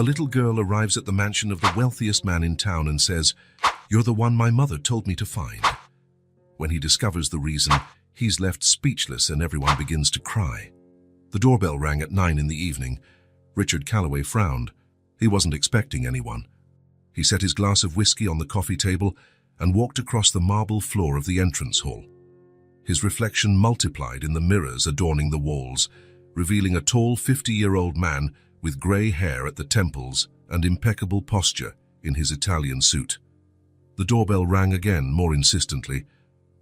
A little girl arrives at the mansion of the wealthiest man in town and says, "You're the one my mother told me to find." When he discovers the reason, he's left speechless and everyone begins to cry. The doorbell rang at 9 in the evening. Richard Calloway frowned. He wasn't expecting anyone. He set his glass of whiskey on the coffee table and walked across the marble floor of the entrance hall. His reflection multiplied in the mirrors adorning the walls, revealing a tall 50-year-old man with grey hair at the temples and impeccable posture in his Italian suit. The doorbell rang again, more insistently.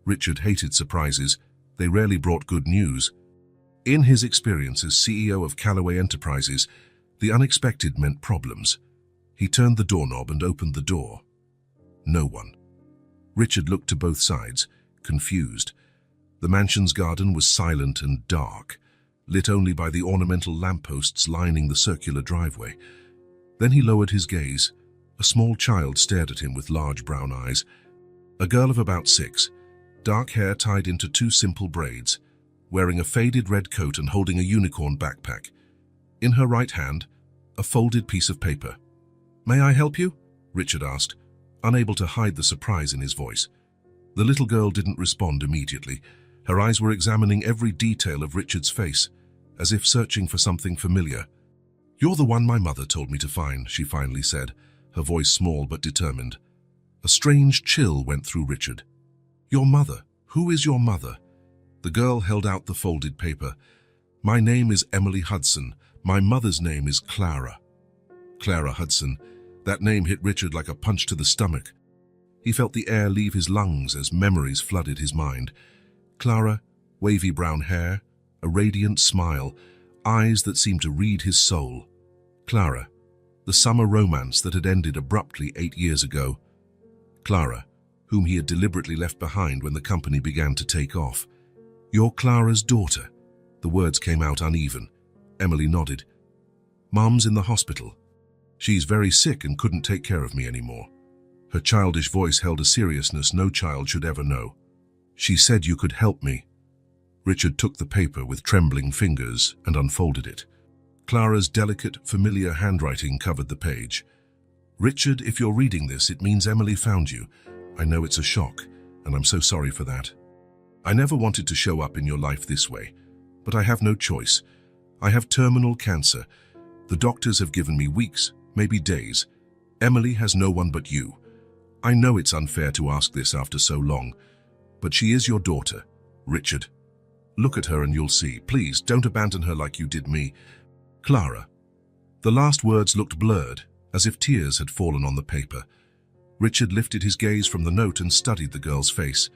Richard hated surprises. They rarely brought good news. In his experience as CEO of Calloway Enterprises, the unexpected meant problems. He turned the doorknob and opened the door. No one. Richard looked to both sides, confused. The mansion's garden was silent and dark, lit only by the ornamental lampposts lining the circular driveway. Then he lowered his gaze. A small child stared at him with large brown eyes. A girl of about 6, dark hair tied into 2 simple braids, wearing a faded red coat and holding a unicorn backpack. In her right hand, a folded piece of paper. "May I help you?" Richard asked, unable to hide the surprise in his voice. The little girl didn't respond immediately. Her eyes were examining every detail of Richard's face, as if searching for something familiar. "You're the one my mother told me to find," she finally said, her voice small but determined. A strange chill went through Richard. "Your mother? Who is your mother?" The girl held out the folded paper. "My name is Emily Hudson. My mother's name is Clara." Clara Hudson. That name hit Richard like a punch to the stomach. He felt the air leave his lungs as memories flooded his mind. Clara, wavy brown hair, a radiant smile, eyes that seemed to read his soul. Clara, the summer romance that had ended abruptly 8 years ago. Clara, whom he had deliberately left behind when the company began to take off. "You're Clara's daughter." The words came out uneven. Emily nodded. "Mom's in the hospital. She's very sick and couldn't take care of me anymore." Her childish voice held a seriousness no child should ever know. "She said you could help me." Richard took the paper with trembling fingers and unfolded it. Clara's delicate, familiar handwriting covered the page. "Richard, if you're reading this, it means Emily found you. I know it's a shock, and I'm so sorry for that. I never wanted to show up in your life this way, but I have no choice. I have terminal cancer. The doctors have given me weeks, maybe days. Emily has no one but you. I know it's unfair to ask this after so long, but she is your daughter, Richard. Look at her and you'll see. Please, don't abandon her like you did me. Clara." The last words looked blurred, as if tears had fallen on the paper. Richard lifted his gaze from the note and studied the girl's face.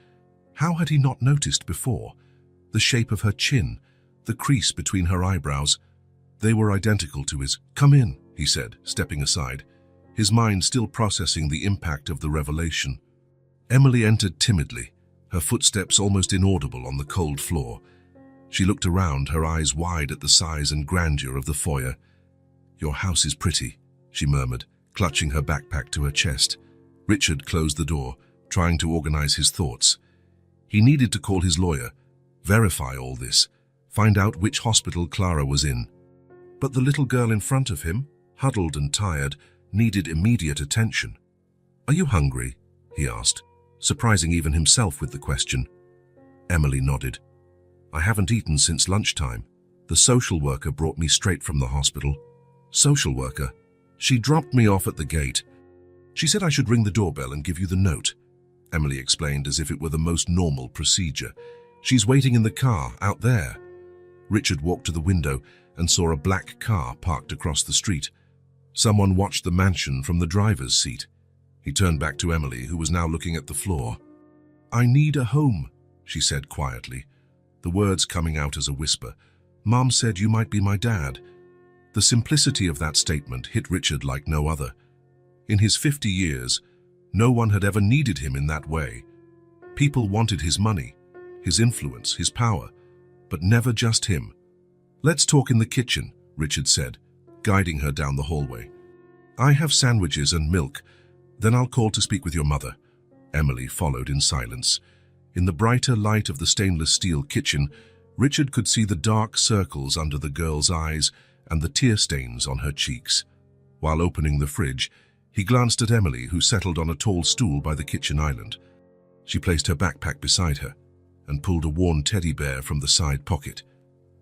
How had he not noticed before? The shape of her chin, the crease between her eyebrows. They were identical to his. "Come in," he said, stepping aside, his mind still processing the impact of the revelation. Emily entered timidly, her footsteps almost inaudible on the cold floor. She looked around, her eyes wide at the size and grandeur of the foyer. "Your house is pretty," she murmured, clutching her backpack to her chest. Richard closed the door, trying to organize his thoughts. He needed to call his lawyer, verify all this, find out which hospital Clara was in. But the little girl in front of him, huddled and tired, needed immediate attention. "Are you hungry?" he asked, surprising even himself with the question. Emily nodded. "I haven't eaten since lunchtime. The social worker brought me straight from the hospital." "Social worker?" "She dropped me off at the gate. She said I should ring the doorbell and give you the note," Emily explained as if it were the most normal procedure. "She's waiting in the car, out there." Richard walked to the window and saw a black car parked across the street. Someone watched the mansion from the driver's seat. He turned back to Emily, who was now looking at the floor. "I need a home," she said quietly, the words coming out as a whisper. "Mom said you might be my dad." The simplicity of that statement hit Richard like no other. In his 50 years, no one had ever needed him in that way. People wanted his money, his influence, his power, but never just him. "Let's talk in the kitchen," Richard said, guiding her down the hallway. "I have sandwiches and milk. Then I'll call to speak with your mother." Emily followed in silence. In the brighter light of the stainless steel kitchen, Richard could see the dark circles under the girl's eyes and the tear stains on her cheeks. While opening the fridge, he glanced at Emily, who settled on a tall stool by the kitchen island. She placed her backpack beside her and pulled a worn teddy bear from the side pocket.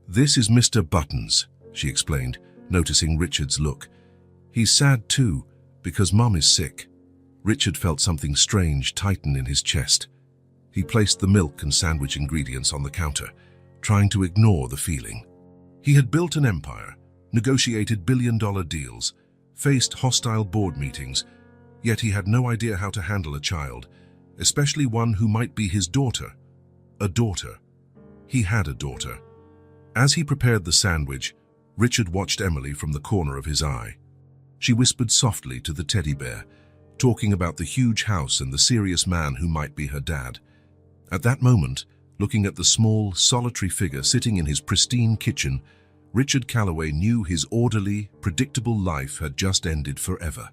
"This is Mr. Buttons," she explained, noticing Richard's look. "He's sad too, because Mum is sick." Richard felt something strange tighten in his chest. He placed the milk and sandwich ingredients on the counter, trying to ignore the feeling. He had built an empire, negotiated billion-dollar deals, faced hostile board meetings, yet he had no idea how to handle a child, especially one who might be his daughter. A daughter. He had a daughter. As he prepared the sandwich, Richard watched Emily from the corner of his eye. She whispered softly to the teddy bear, talking about the huge house and the serious man who might be her dad. At that moment, looking at the small, solitary figure sitting in his pristine kitchen, Richard Calloway knew his orderly, predictable life had just ended forever.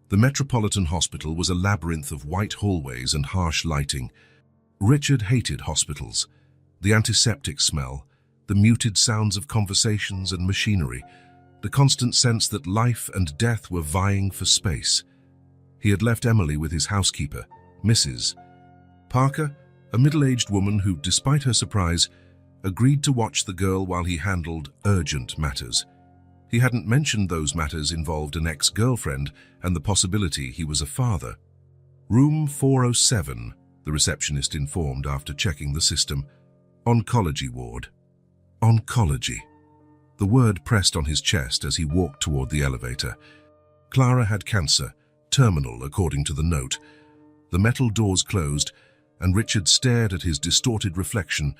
The Metropolitan Hospital was a labyrinth of white hallways and harsh lighting. Richard hated hospitals. The antiseptic smell, the muted sounds of conversations and machinery, the constant sense that life and death were vying for space. He had left Emily with his housekeeper, Mrs. Parker, a middle-aged woman who, despite her surprise, agreed to watch the girl while he handled urgent matters. He hadn't mentioned those matters involved an ex-girlfriend and the possibility he was a father. "Room 407, the receptionist informed after checking the system. "Oncology ward." Oncology. The word pressed on his chest as he walked toward the elevator. Clara had cancer, terminal according to the note. The metal doors closed, and Richard stared at his distorted reflection.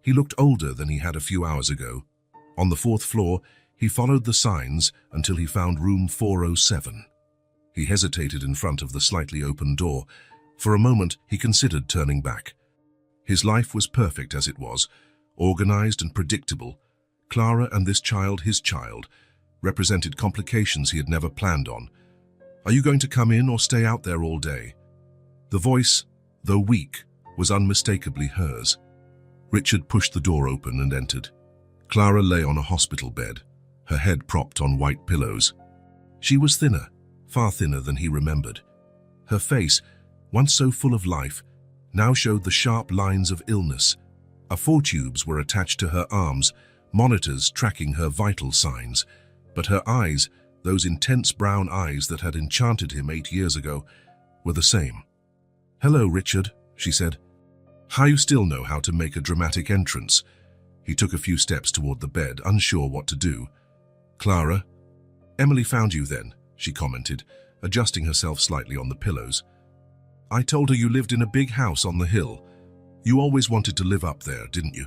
He looked older than he had a few hours ago. On the 4th floor, he followed the signs until he found room 407. He hesitated in front of the slightly open door. For a moment, he considered turning back. His life was perfect as it was, organized and predictable. Clara and this child, his child, represented complications he had never planned on. "Are you going to come in or stay out there all day?" The voice, though weak, was unmistakably hers. Richard pushed the door open and entered. Clara lay on a hospital bed, her head propped on white pillows. She was thinner, far thinner than he remembered. Her face, once so full of life, now showed the sharp lines of illness. 4 tubes were attached to her arms, monitors tracking her vital signs. But her eyes, those intense brown eyes that had enchanted him 8 years ago, were the same. "Hello, Richard," she said. "How you still know how to make a dramatic entrance?" He took a few steps toward the bed, unsure what to do. "Clara?" "Emily found you then," she commented, adjusting herself slightly on the pillows. "I told her you lived in a big house on the hill. You always wanted to live up there, didn't you?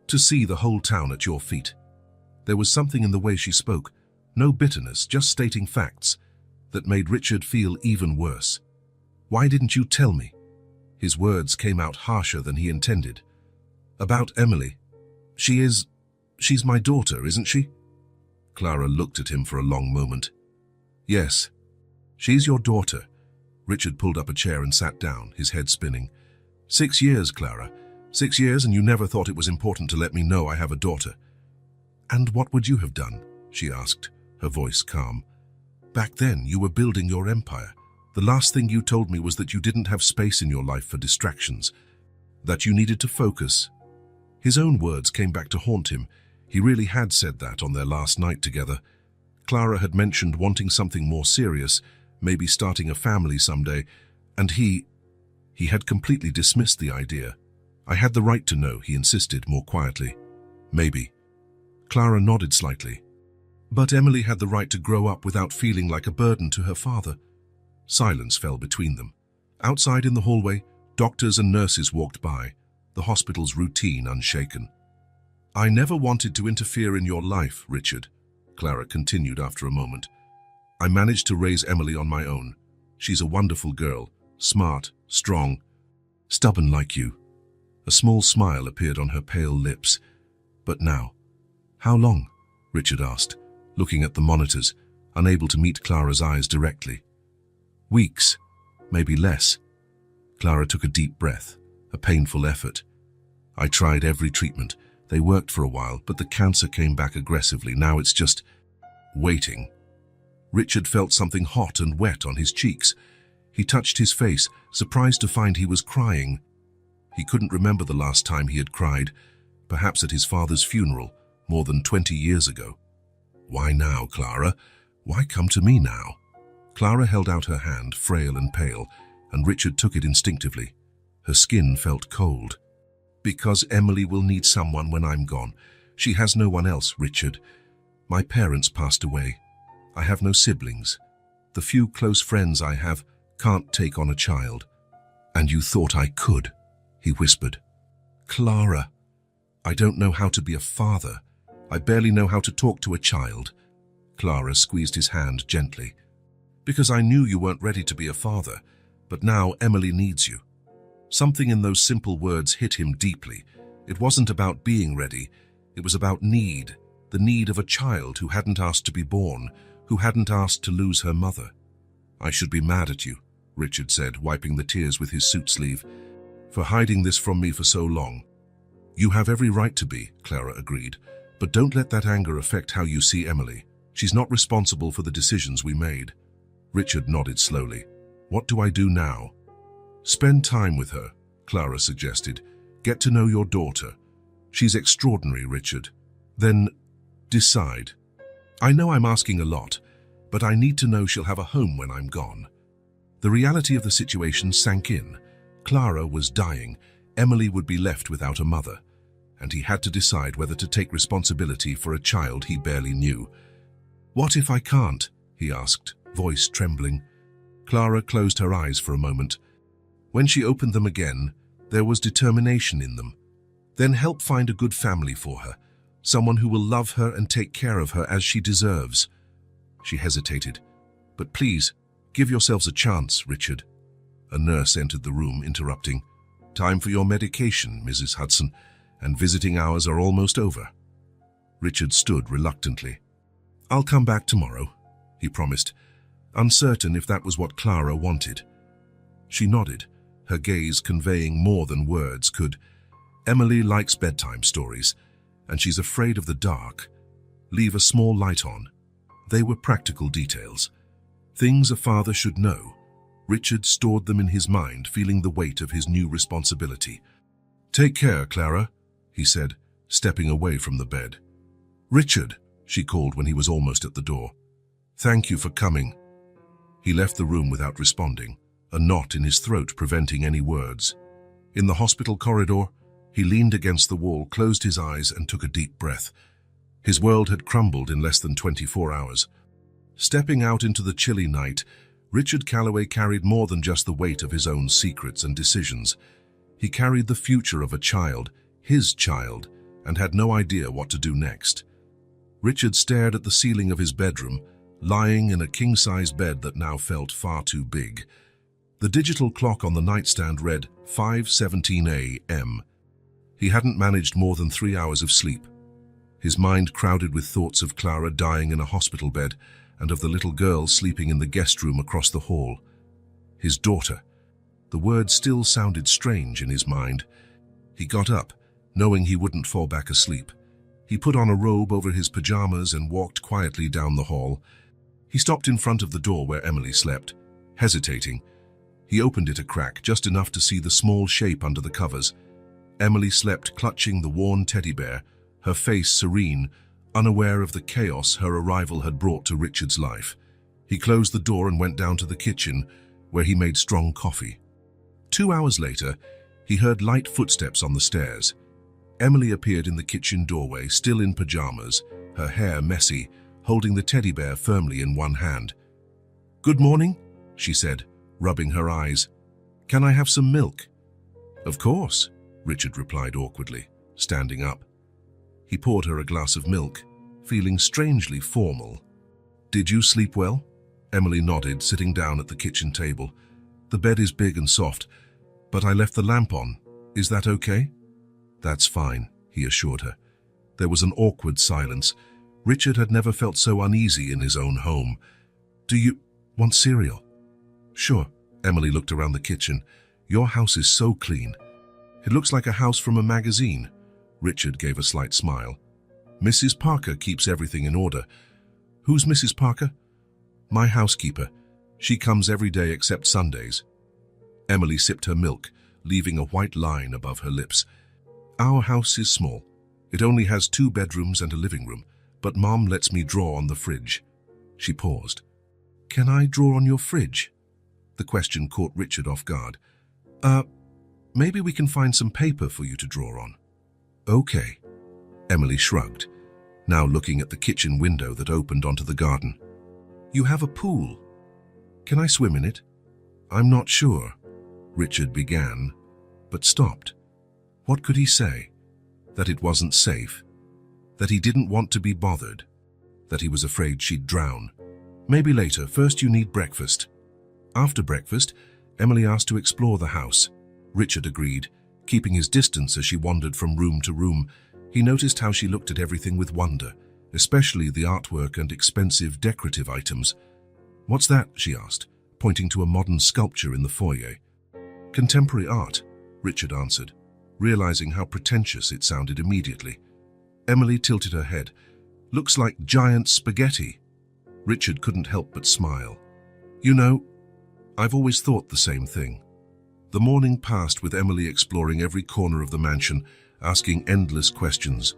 To see the whole town at your feet." There was something in the way she spoke, no bitterness, just stating facts, that made Richard feel even worse. "Why didn't you tell me?" His words came out harsher than he intended. "About Emily. She's my daughter, isn't she?" Clara looked at him for a long moment. "Yes, she's your daughter." Richard pulled up a chair and sat down, his head spinning. 6 years, Clara. 6 years, and you never thought it was important to let me know I have a daughter." "And what would you have done?" she asked, her voice calm. "Back then, you were building your empire. The last thing you told me was that you didn't have space in your life for distractions, that you needed to focus." His own words came back to haunt him. He really had said that on their last night together. Clara had mentioned wanting something more serious, maybe starting a family someday, and he had completely dismissed the idea. "I had the right to know," he insisted more quietly. "Maybe." Clara nodded slightly. "But Emily had the right to grow up without feeling like a burden to her father." Silence fell between them. Outside in the hallway, doctors and nurses walked by, the hospital's routine unshaken. "I never wanted to interfere in your life, Richard," Clara continued after a moment. "I managed to raise Emily on my own. She's a wonderful girl, smart, strong, stubborn like you." A small smile appeared on her pale lips. "But now?" "How long?" Richard asked, looking at the monitors, unable to meet Clara's eyes directly. "Weeks, maybe less." Clara took a deep breath, a painful effort. "I tried every treatment. They worked for a while, but the cancer came back aggressively. Now it's just waiting." Richard felt something hot and wet on his cheeks. He touched his face, surprised to find he was crying. He couldn't remember the last time he had cried, perhaps at his father's funeral, more than 20 years ago. "Why now, Clara? Why come to me now?" Clara held out her hand, frail and pale, and Richard took it instinctively. Her skin felt cold. "Because Emily will need someone when I'm gone. She has no one else, Richard. My parents passed away. I have no siblings. The few close friends I have can't take on a child." "And you thought I could," he whispered. "Clara, I don't know how to be a father. I barely know how to talk to a child." Clara squeezed his hand gently. "Because I knew you weren't ready to be a father, but now Emily needs you." Something in those simple words hit him deeply. It wasn't about being ready. It was about need, the need of a child who hadn't asked to be born, who hadn't asked to lose her mother. "I should be mad at you," Richard said, wiping the tears with his suit sleeve, "for hiding this from me for so long." "You have every right to be," Clara agreed, "but don't let that anger affect how you see Emily. She's not responsible for the decisions we made." Richard nodded slowly. "What do I do now?" "Spend time with her," Clara suggested. "Get to know your daughter. She's extraordinary, Richard. Then decide. I know I'm asking a lot, but I need to know she'll have a home when I'm gone." The reality of the situation sank in. Clara was dying. Emily would be left without a mother, and he had to decide whether to take responsibility for a child he barely knew. "What if I can't?" he asked, voice trembling. Clara closed her eyes for a moment. When she opened them again, there was determination in them. "Then help find a good family for her, someone who will love her and take care of her as she deserves." She hesitated. "But please, give yourselves a chance, Richard." A nurse entered the room, interrupting. "Time for your medication, Mrs. Hudson, and visiting hours are almost over." Richard stood reluctantly. "I'll come back tomorrow," he promised, uncertain if that was what Clara wanted. She nodded, her gaze conveying more than words could. "Emily likes bedtime stories, and she's afraid of the dark. Leave a small light on." They were practical details, things a father should know. Richard stored them in his mind, feeling the weight of his new responsibility. "Take care, Clara," he said, stepping away from the bed. "Richard," she called when he was almost at the door. "Thank you for coming." He left the room without responding, a knot in his throat preventing any words. In the hospital corridor, he leaned against the wall, closed his eyes, and took a deep breath. His world had crumbled in less than 24 hours. Stepping out into the chilly night, Richard Calloway carried more than just the weight of his own secrets and decisions. He carried the future of a child, his child, and had no idea what to do next. Richard stared at the ceiling of his bedroom, lying in a king-size bed that now felt far too big. The digital clock on the nightstand read 5:17 a.m. He hadn't managed more than 3 hours of sleep. His mind crowded with thoughts of Clara dying in a hospital bed and of the little girl sleeping in the guest room across the hall. His daughter. The word still sounded strange in his mind. He got up, knowing he wouldn't fall back asleep. He put on a robe over his pajamas and walked quietly down the hall. He stopped in front of the door where Emily slept, hesitating. He opened it a crack, just enough to see the small shape under the covers. Emily slept clutching the worn teddy bear, her face serene, unaware of the chaos her arrival had brought to Richard's life. He closed the door and went down to the kitchen, where he made strong coffee. 2 hours later, he heard light footsteps on the stairs. Emily appeared in the kitchen doorway, still in pajamas, her hair messy, holding the teddy bear firmly in one hand. "Good morning," she said, rubbing her eyes. "Can I have some milk?" "Of course," Richard replied awkwardly, standing up. He poured her a glass of milk, feeling strangely formal. "Did you sleep well?" Emily nodded, sitting down at the kitchen table. "The bed is big and soft, but I left the lamp on. Is that okay?" "That's fine," he assured her. There was an awkward silence. Richard had never felt so uneasy in his own home. "Do you want cereal?" "Sure." Emily looked around the kitchen. "Your house is so clean. It looks like a house from a magazine." Richard gave a slight smile. "Mrs. Parker keeps everything in order." "Who's Mrs. Parker?" My housekeeper. She comes every day except Sundays. Emily sipped her milk, leaving a white line above her lips. Our house is small. It only has 2 bedrooms and a living room, but Mom lets me draw on the fridge. She paused. Can I draw on your fridge? The question caught Richard off guard. Maybe we can find some paper for you to draw on. Okay. Emily shrugged, now looking at the kitchen window that opened onto the garden. You have a pool. Can I swim in it? I'm not sure, Richard began, but stopped. What could he say? That it wasn't safe? That he didn't want to be bothered? That he was afraid she'd drown? Maybe later. First you need breakfast. After breakfast, Emily asked to explore the house. Richard agreed, keeping his distance as she wandered from room to room. He noticed how she looked at everything with wonder, especially the artwork and expensive decorative items. What's that? She asked, pointing to a modern sculpture in the foyer. Contemporary art, Richard answered, realizing how pretentious it sounded immediately. Emily tilted her head. Looks like giant spaghetti. Richard couldn't help but smile. You know, I've always thought the same thing. The morning passed with Emily exploring every corner of the mansion, asking endless questions.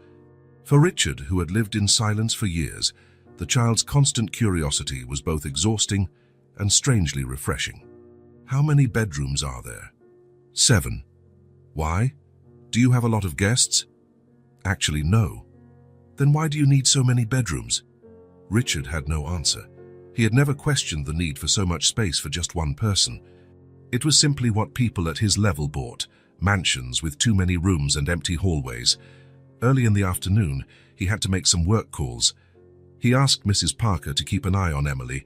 For Richard, who had lived in silence for years, the child's constant curiosity was both exhausting and strangely refreshing. How many bedrooms are there? 7. Why? Do you have a lot of guests? Actually, no. Then why do you need so many bedrooms? Richard had no answer. He had never questioned the need for so much space for just one person. It was simply what people at his level bought, mansions with too many rooms and empty hallways. Early in the afternoon, he had to make some work calls. He asked Mrs. Parker to keep an eye on Emily,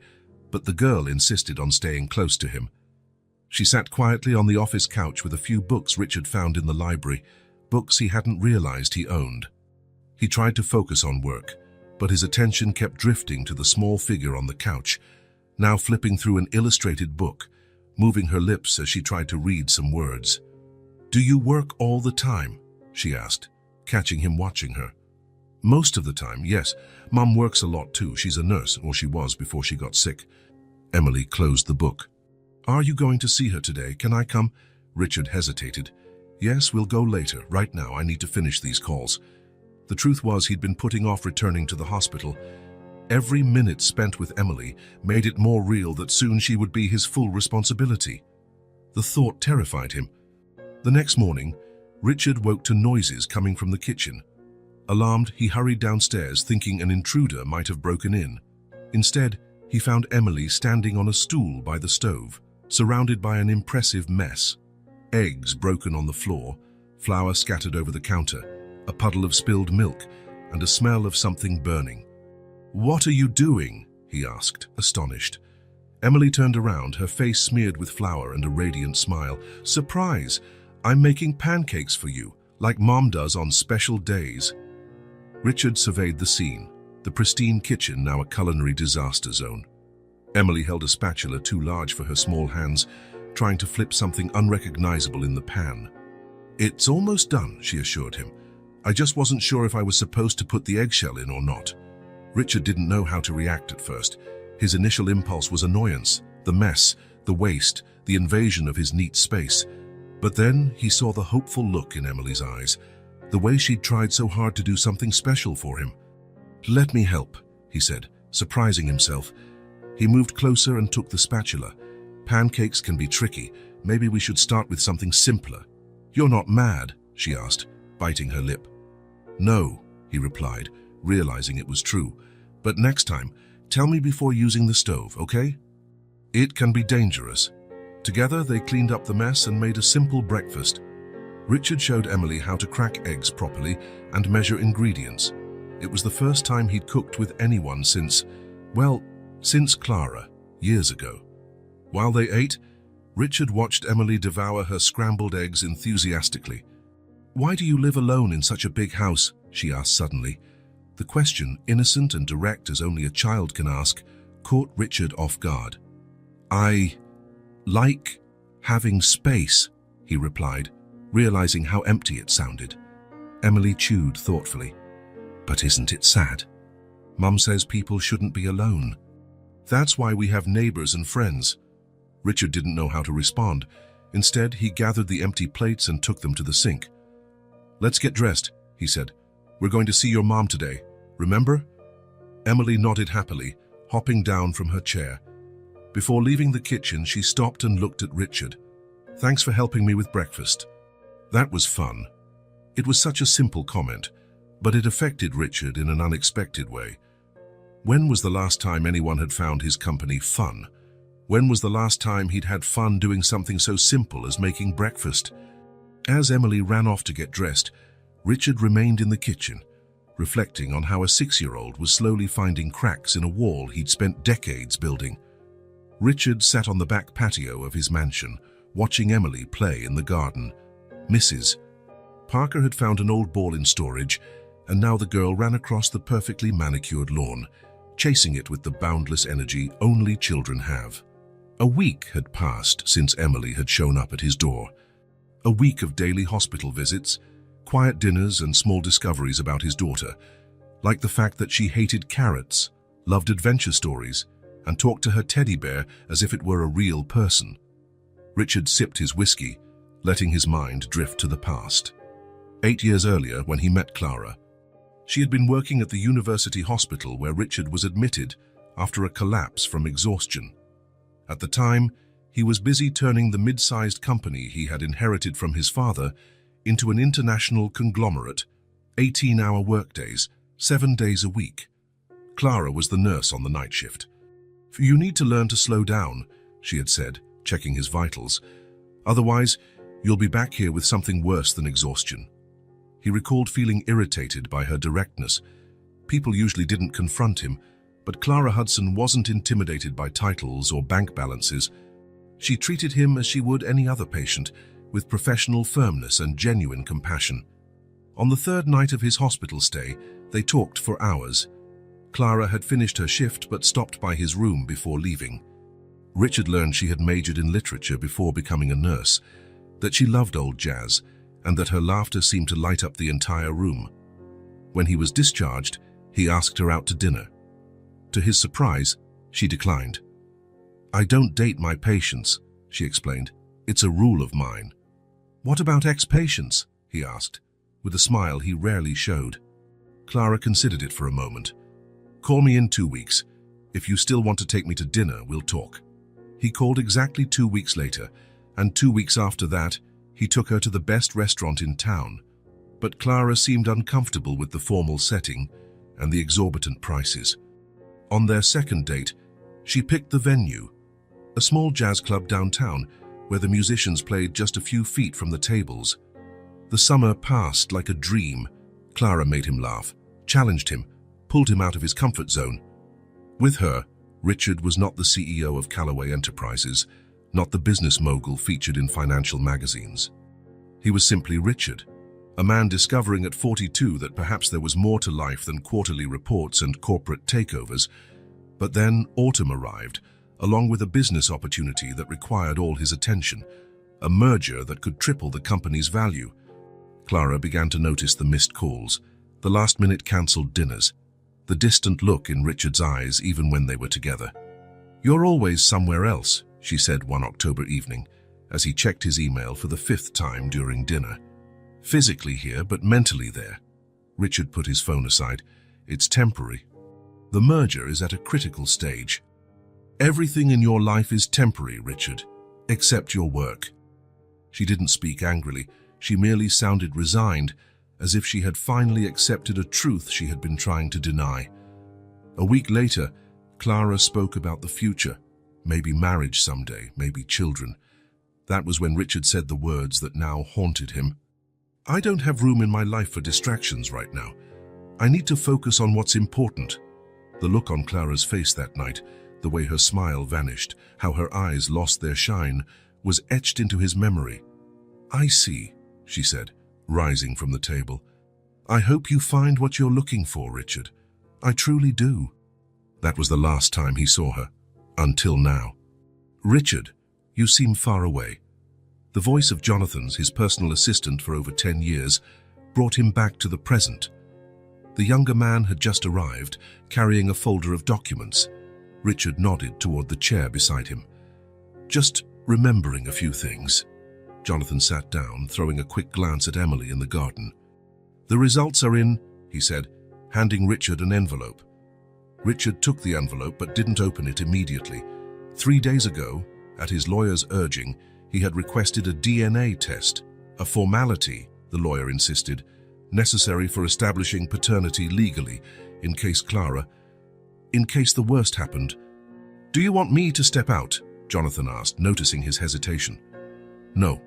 but the girl insisted on staying close to him. She sat quietly on the office couch with a few books Richard found in the library, books he hadn't realized he owned. He tried to focus on work, but his attention kept drifting to the small figure on the couch, now flipping through an illustrated book, moving her lips as she tried to read some words. Do you work all the time? She asked, catching him watching her. Most of the time, yes. Mum works a lot too. She's a nurse, or she was before she got sick. Emily closed the book. Are you going to see her today? Can I come? Richard hesitated. Yes, we'll go later. Right now, I need to finish these calls. The truth was he'd been putting off returning to the hospital. Every minute spent with Emily made it more real that soon she would be his full responsibility. The thought terrified him. The next morning, Richard woke to noises coming from the kitchen. Alarmed, he hurried downstairs, thinking an intruder might have broken in. Instead, he found Emily standing on a stool by the stove, surrounded by an impressive mess. Eggs broken on the floor, flour scattered over the counter, a puddle of spilled milk, and a smell of something burning. What are you doing? He asked, astonished. Emily turned around, her face smeared with flour and a radiant smile. Surprise! I'm making pancakes for you, like Mom does on special days. Richard surveyed the scene, the pristine kitchen now a culinary disaster zone. Emily held a spatula too large for her small hands, trying to flip something unrecognizable in the pan. It's almost done, she assured him. I just wasn't sure if I was supposed to put the eggshell in or not. Richard didn't know how to react at first. His initial impulse was annoyance, the mess, the waste, the invasion of his neat space. But then he saw the hopeful look in Emily's eyes, the way she'd tried so hard to do something special for him. Let me help, he said, surprising himself. He moved closer and took the spatula. Pancakes can be tricky. Maybe we should start with something simpler. You're not mad? She asked, biting her lip. No, he replied, realizing it was true. But next time, tell me before using the stove, okay? It can be dangerous. Together, they cleaned up the mess and made a simple breakfast. Richard showed Emily how to crack eggs properly and measure ingredients. It was the first time he'd cooked with anyone since Clara, years ago. While they ate, Richard watched Emily devour her scrambled eggs enthusiastically. Why do you live alone in such a big house? She asked suddenly. The question, innocent and direct as only a child can ask, caught Richard off guard. I like having space, he replied, realizing how empty it sounded. Emily chewed thoughtfully. But isn't it sad? Mum says people shouldn't be alone. That's why we have neighbors and friends." Richard didn't know how to respond. Instead, he gathered the empty plates and took them to the sink. "Let's get dressed," he said. "We're going to see your mom today. Remember?" Emily nodded happily, hopping down from her chair. Before leaving the kitchen, she stopped and looked at Richard. "Thanks for helping me with breakfast." That was fun. It was such a simple comment, but it affected Richard in an unexpected way. When was the last time anyone had found his company fun? When was the last time he'd had fun doing something so simple as making breakfast? As Emily ran off to get dressed, Richard remained in the kitchen, reflecting on how a 6-year-old was slowly finding cracks in a wall he'd spent decades building. Richard sat on the back patio of his mansion, watching Emily play in the garden. Mrs. Parker had found an old ball in storage, and now the girl ran across the perfectly manicured lawn, chasing it with the boundless energy only children have. A week had passed since Emily had shown up at his door. A week of daily hospital visits, quiet dinners and small discoveries about his daughter, like the fact that she hated carrots, loved adventure stories, and talked to her teddy bear as if it were a real person. Richard sipped his whiskey, letting his mind drift to the past. 8 years earlier, when he met Clara, she had been working at the university hospital where Richard was admitted after a collapse from exhaustion. At the time, he was busy turning the mid-sized company he had inherited from his father into an international conglomerate, 18-hour workdays, 7 days a week. Clara was the nurse on the night shift. "You need to learn to slow down," she had said, checking his vitals. "Otherwise, you'll be back here with something worse than exhaustion." He recalled feeling irritated by her directness. People usually didn't confront him, but Clara Hudson wasn't intimidated by titles or bank balances. She treated him as she would any other patient, with professional firmness and genuine compassion. On the 3rd night of his hospital stay, they talked for hours. Clara had finished her shift but stopped by his room before leaving. Richard learned she had majored in literature before becoming a nurse, that she loved old jazz, and that her laughter seemed to light up the entire room. When he was discharged, he asked her out to dinner. To his surprise, she declined. "I don't date my patients," she explained. "It's a rule of mine." "What about ex-patients?" he asked, with a smile he rarely showed. Clara considered it for a moment. "Call me in 2 weeks. If you still want to take me to dinner, we'll talk." He called exactly 2 weeks later, and 2 weeks after that, he took her to the best restaurant in town. But Clara seemed uncomfortable with the formal setting and the exorbitant prices. On their second date, she picked the venue, a small jazz club downtown where the musicians played just a few feet from the tables. The summer passed like a dream. Clara made him laugh, challenged him, pulled him out of his comfort zone. With her, Richard was not the CEO of Callaway Enterprises, not the business mogul featured in financial magazines. He was simply Richard, a man discovering at 42 that perhaps there was more to life than quarterly reports and corporate takeovers. But then autumn arrived, along with a business opportunity that required all his attention, a merger that could triple the company's value. Clara began to notice the missed calls, the last-minute cancelled dinners, the distant look in Richard's eyes even when they were together. "You're always somewhere else," she said one October evening, as he checked his email for the 5th time during dinner. "Physically here, but mentally there." Richard put his phone aside. "It's temporary. The merger is at a critical stage. Everything in your life is temporary, Richard, except your work." She didn't speak angrily. She merely sounded resigned, as if she had finally accepted a truth she had been trying to deny. A week later, Clara spoke about the future, maybe marriage someday, maybe children. That was when Richard said the words that now haunted him. "I don't have room in my life for distractions right now. I need to focus on what's important." The look on Clara's face that night, the way her smile vanished, how her eyes lost their shine, was etched into his memory. "I see," she said, rising from the table. "I hope you find what you're looking for, Richard. I truly do." That was the last time he saw her, until now. "Richard, you seem far away." The voice of Jonathan's, his personal assistant for over 10 years, brought him back to the present. The younger man had just arrived, carrying a folder of documents. Richard nodded toward the chair beside him. Just remembering a few things. Jonathan sat down, throwing a quick glance at Emily in the garden. The results are in, he said, handing Richard an envelope. Richard took the envelope but didn't open it immediately. 3 days ago, at his lawyer's urging, he had requested a DNA test, a formality, the lawyer insisted, necessary for establishing paternity legally, in case the worst happened. "Do you want me to step out?" Jonathan asked, noticing his hesitation. "No."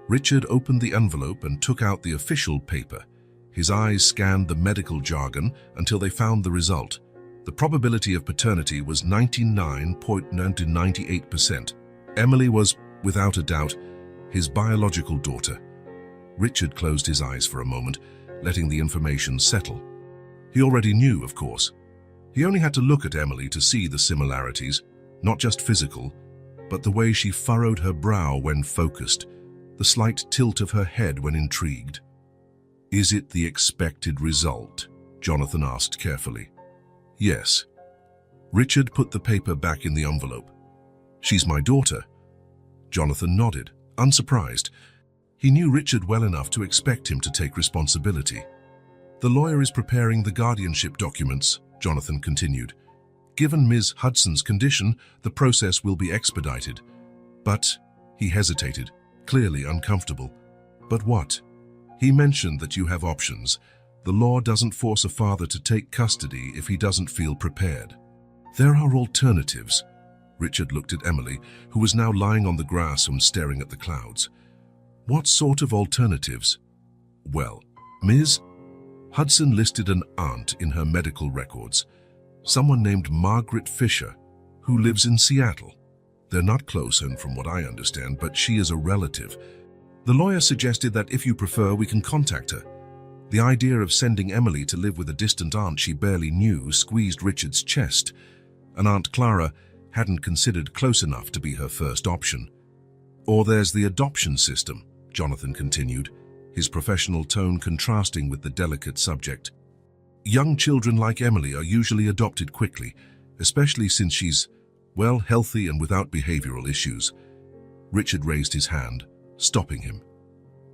Richard opened the envelope and took out the official paper. His eyes scanned the medical jargon until they found the result. The probability of paternity was 99.98%. Emily was, without a doubt, his biological daughter. Richard closed his eyes for a moment, letting the information settle. He already knew, of course. He only had to look at Emily to see the similarities, not just physical, but the way she furrowed her brow when focused, the slight tilt of her head when intrigued. "Is it the expected result?" Jonathan asked carefully. "Yes." Richard put the paper back in the envelope. "She's my daughter." Jonathan nodded, unsurprised. He knew Richard well enough to expect him to take responsibility. "The lawyer is preparing the guardianship documents," Jonathan continued. "Given Ms. Hudson's condition, the process will be expedited." "But," he hesitated, clearly uncomfortable. "But what?" "He mentioned that you have options. The law doesn't force a father to take custody if he doesn't feel prepared. There are alternatives." Richard looked at Emily, who was now lying on the grass and staring at the clouds. "What sort of alternatives?" "Well, Ms. Hudson listed an aunt in her medical records, someone named Margaret Fisher, who lives in Seattle. They're not close, and from what I understand, but she is a relative. The lawyer suggested that if you prefer, we can contact her." The idea of sending Emily to live with a distant aunt she barely knew squeezed Richard's chest, and Aunt Clara hadn't considered close enough to be her first option. "Or there's the adoption system," Jonathan continued, his professional tone contrasting with the delicate subject. "Young children like Emily are usually adopted quickly, especially since she's, well, healthy and without behavioral issues." Richard raised his hand, stopping him.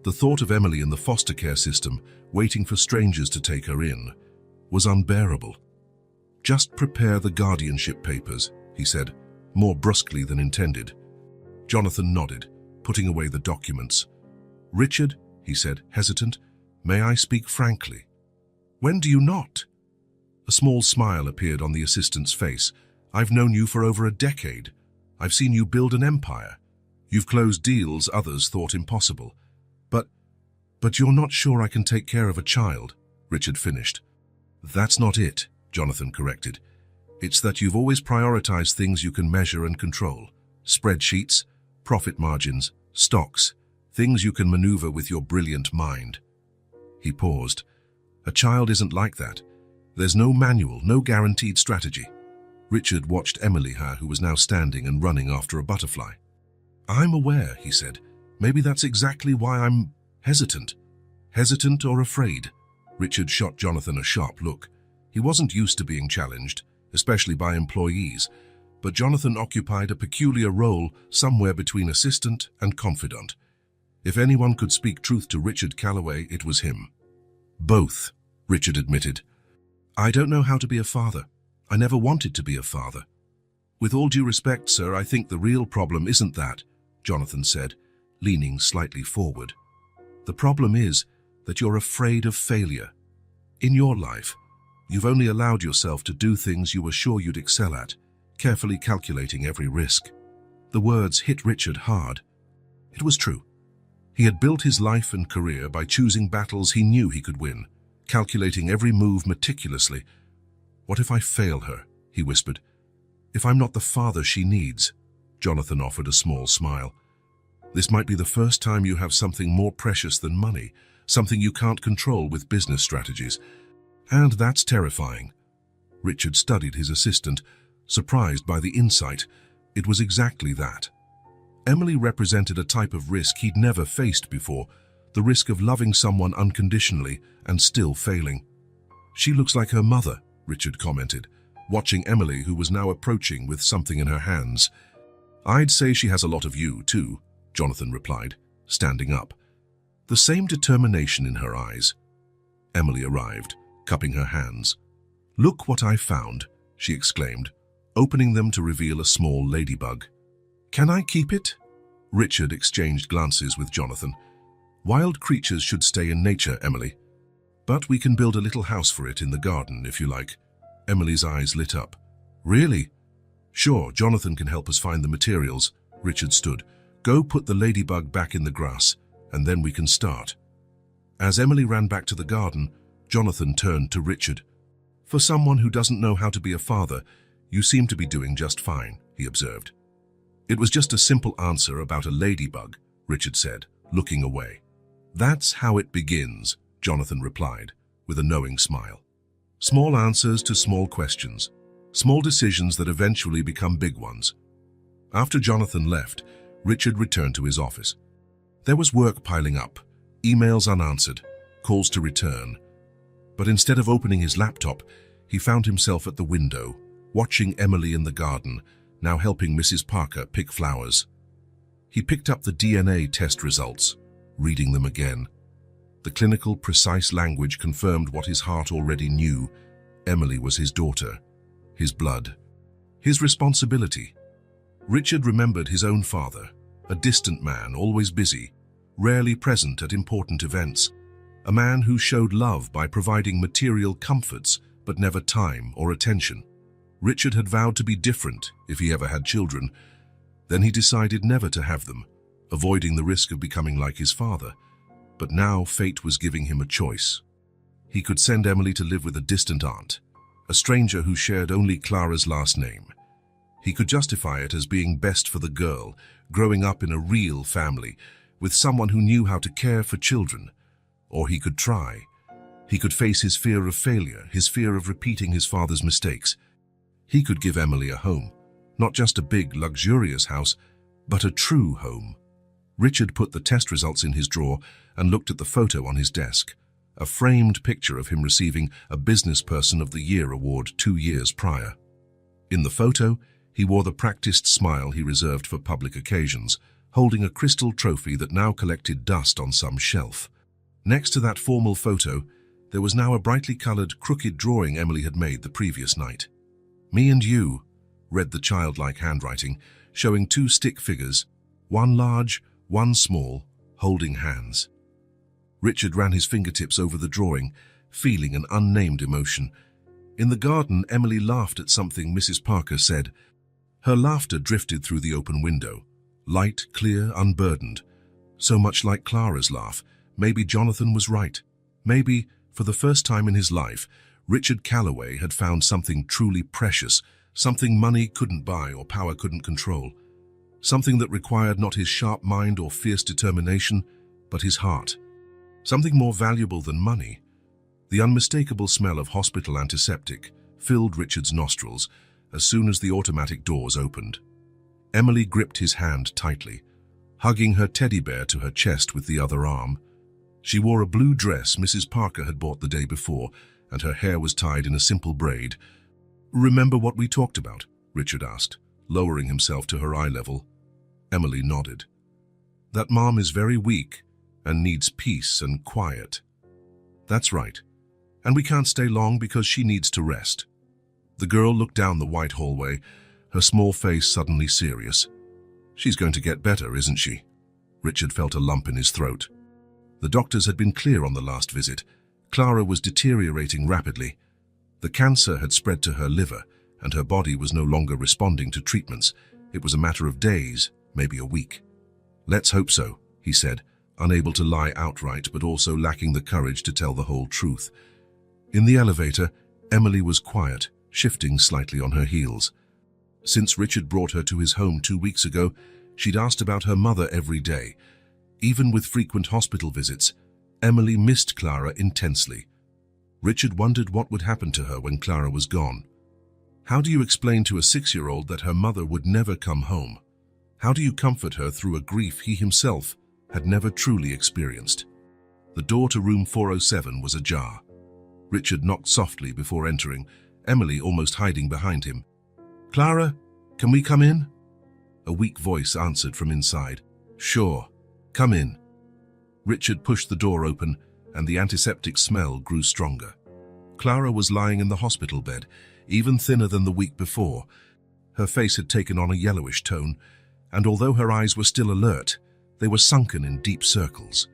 The thought of Emily in the foster care system, waiting for strangers to take her in, was unbearable. "Just prepare the guardianship papers," he said, more brusquely than intended. Jonathan nodded, putting away the documents. "Richard," he said, hesitant, "may I speak frankly?" "When do you not?" A small smile appeared on the assistant's face. "I've known you for over a decade. I've seen you build an empire. You've closed deals others thought impossible. But you're not sure I can take care of a child," Richard finished. "That's not it," Jonathan corrected. "It's that you've always prioritized things you can measure and control. Spreadsheets, profit margins, stocks, things you can maneuver with your brilliant mind." He paused. "A child isn't like that. There's no manual, no guaranteed strategy." Richard watched Emily, who was now standing and running after a butterfly. "I'm aware," he said. "Maybe that's exactly why I'm hesitant." "Hesitant or afraid?" Richard shot Jonathan a sharp look. He wasn't used to being challenged, especially by employees, but Jonathan occupied a peculiar role somewhere between assistant and confidant. If anyone could speak truth to Richard Calloway, it was him. "Both," Richard admitted. "I don't know how to be a father. I never wanted to be a father." "With all due respect, sir, I think the real problem isn't that," Jonathan said, leaning slightly forward. "The problem is that you're afraid of failure. In your life, you've only allowed yourself to do things you were sure you'd excel at, carefully calculating every risk." The words hit Richard hard. It was true. He had built his life and career by choosing battles he knew he could win, calculating every move meticulously. "What if I fail her?" he whispered. "If I'm not the father she needs?" Jonathan offered a small smile. "This might be the first time you have something more precious than money, something you can't control with business strategies. And that's terrifying." Richard studied his assistant, surprised by the insight. It was exactly that. Emily represented a type of risk he'd never faced before, the risk of loving someone unconditionally and still failing. "She looks like her mother," Richard commented. watching Emily, who was now approaching with something in her hands. "I'd say she has a lot of you, too," Jonathan replied, standing up. The same determination in her eyes. Emily arrived, cupping her hands. "Look what I found," she exclaimed, opening them to reveal a small ladybug. "Can I keep it?" Richard exchanged glances with Jonathan. "Wild creatures should stay in nature, Emily. But we can build a little house for it in the garden, if you like." Emily's eyes lit up. "Really?" "Sure, Jonathan can help us find the materials." Richard stood. "Go put the ladybug back in the grass, and then we can start." As Emily ran back to the garden, Jonathan turned to Richard. "For someone who doesn't know how to be a father, you seem to be doing just fine," he observed. "It was just a simple answer about a ladybug," Richard said, looking away. "That's how it begins," Jonathan replied, with a knowing smile. "Small answers to small questions. Small decisions that eventually become big ones." After Jonathan left, Richard returned to his office. There was work piling up, emails unanswered, calls to return. But instead of opening his laptop, he found himself at the window, watching Emily in the garden, now helping Mrs. Parker pick flowers. He picked up the DNA test results, reading them again. The clinical, precise language confirmed what his heart already knew. Emily was his daughter, his blood, his responsibility. Richard remembered his own father, a distant man, always busy, rarely present at important events, a man who showed love by providing material comforts but never time or attention. Richard had vowed to be different if he ever had children. Then he decided never to have them, avoiding the risk of becoming like his father. But now fate was giving him a choice. He could send Emily to live with a distant aunt, a stranger who shared only Clara's last name. He could justify it as being best for the girl, growing up in a real family, with someone who knew how to care for children. Or he could try. He could face his fear of failure, his fear of repeating his father's mistakes. He could give Emily a home, not just a big, luxurious house, but a true home. Richard put the test results in his drawer and looked at the photo on his desk, a framed picture of him receiving a Business Person of the Year award 2 years prior. In the photo, he wore the practiced smile he reserved for public occasions, holding a crystal trophy that now collected dust on some shelf. Next to that formal photo, there was now a brightly colored, crooked drawing Emily had made the previous night. "Me and you," read the childlike handwriting, showing 2 stick figures, one large, one small, holding hands. Richard ran his fingertips over the drawing, feeling an unnamed emotion. In the garden, Emily laughed at something Mrs. Parker said. Her laughter drifted through the open window, light, clear, unburdened. So much like Clara's laugh. Maybe Jonathan was right. Maybe, for the first time in his life, Richard Calloway had found something truly precious, something money couldn't buy or power couldn't control. Something that required not his sharp mind or fierce determination, but his heart. Something more valuable than money. The unmistakable smell of hospital antiseptic filled Richard's nostrils as soon as the automatic doors opened. Emily gripped his hand tightly, hugging her teddy bear to her chest with the other arm. She wore a blue dress Mrs. Parker had bought the day before, and her hair was tied in a simple braid. "Remember what we talked about?" Richard asked, lowering himself to her eye level. Emily nodded. "That Mom is very weak and needs peace and quiet." "That's right. And we can't stay long because she needs to rest." The girl looked down the white hallway, her small face suddenly serious. "She's going to get better, isn't she?" Richard felt a lump in his throat. The doctors had been clear on the last visit. Clara was deteriorating rapidly. The cancer had spread to her liver, and her body was no longer responding to treatments. It was a matter of days, maybe a week. "Let's hope so," he said, unable to lie outright but also lacking the courage to tell the whole truth. In the elevator, Emily was quiet, shifting slightly on her heels. Since Richard brought her to his home 2 weeks ago, she'd asked about her mother every day. Even with frequent hospital visits, Emily missed Clara intensely. Richard wondered what would happen to her when Clara was gone. How do you explain to a 6-year-old that her mother would never come home? How do you comfort her through a grief he himself had never truly experienced? The door to room 407 was ajar. Richard knocked softly before entering. Emily almost hiding behind him. "Clara, can we come in?" A weak voice answered from inside. "Sure, come in." Richard pushed the door open, and the antiseptic smell grew stronger. Clara was lying in the hospital bed, even thinner than the week before. Her face had taken on a yellowish tone, and although her eyes were still alert, they were sunken in deep circles.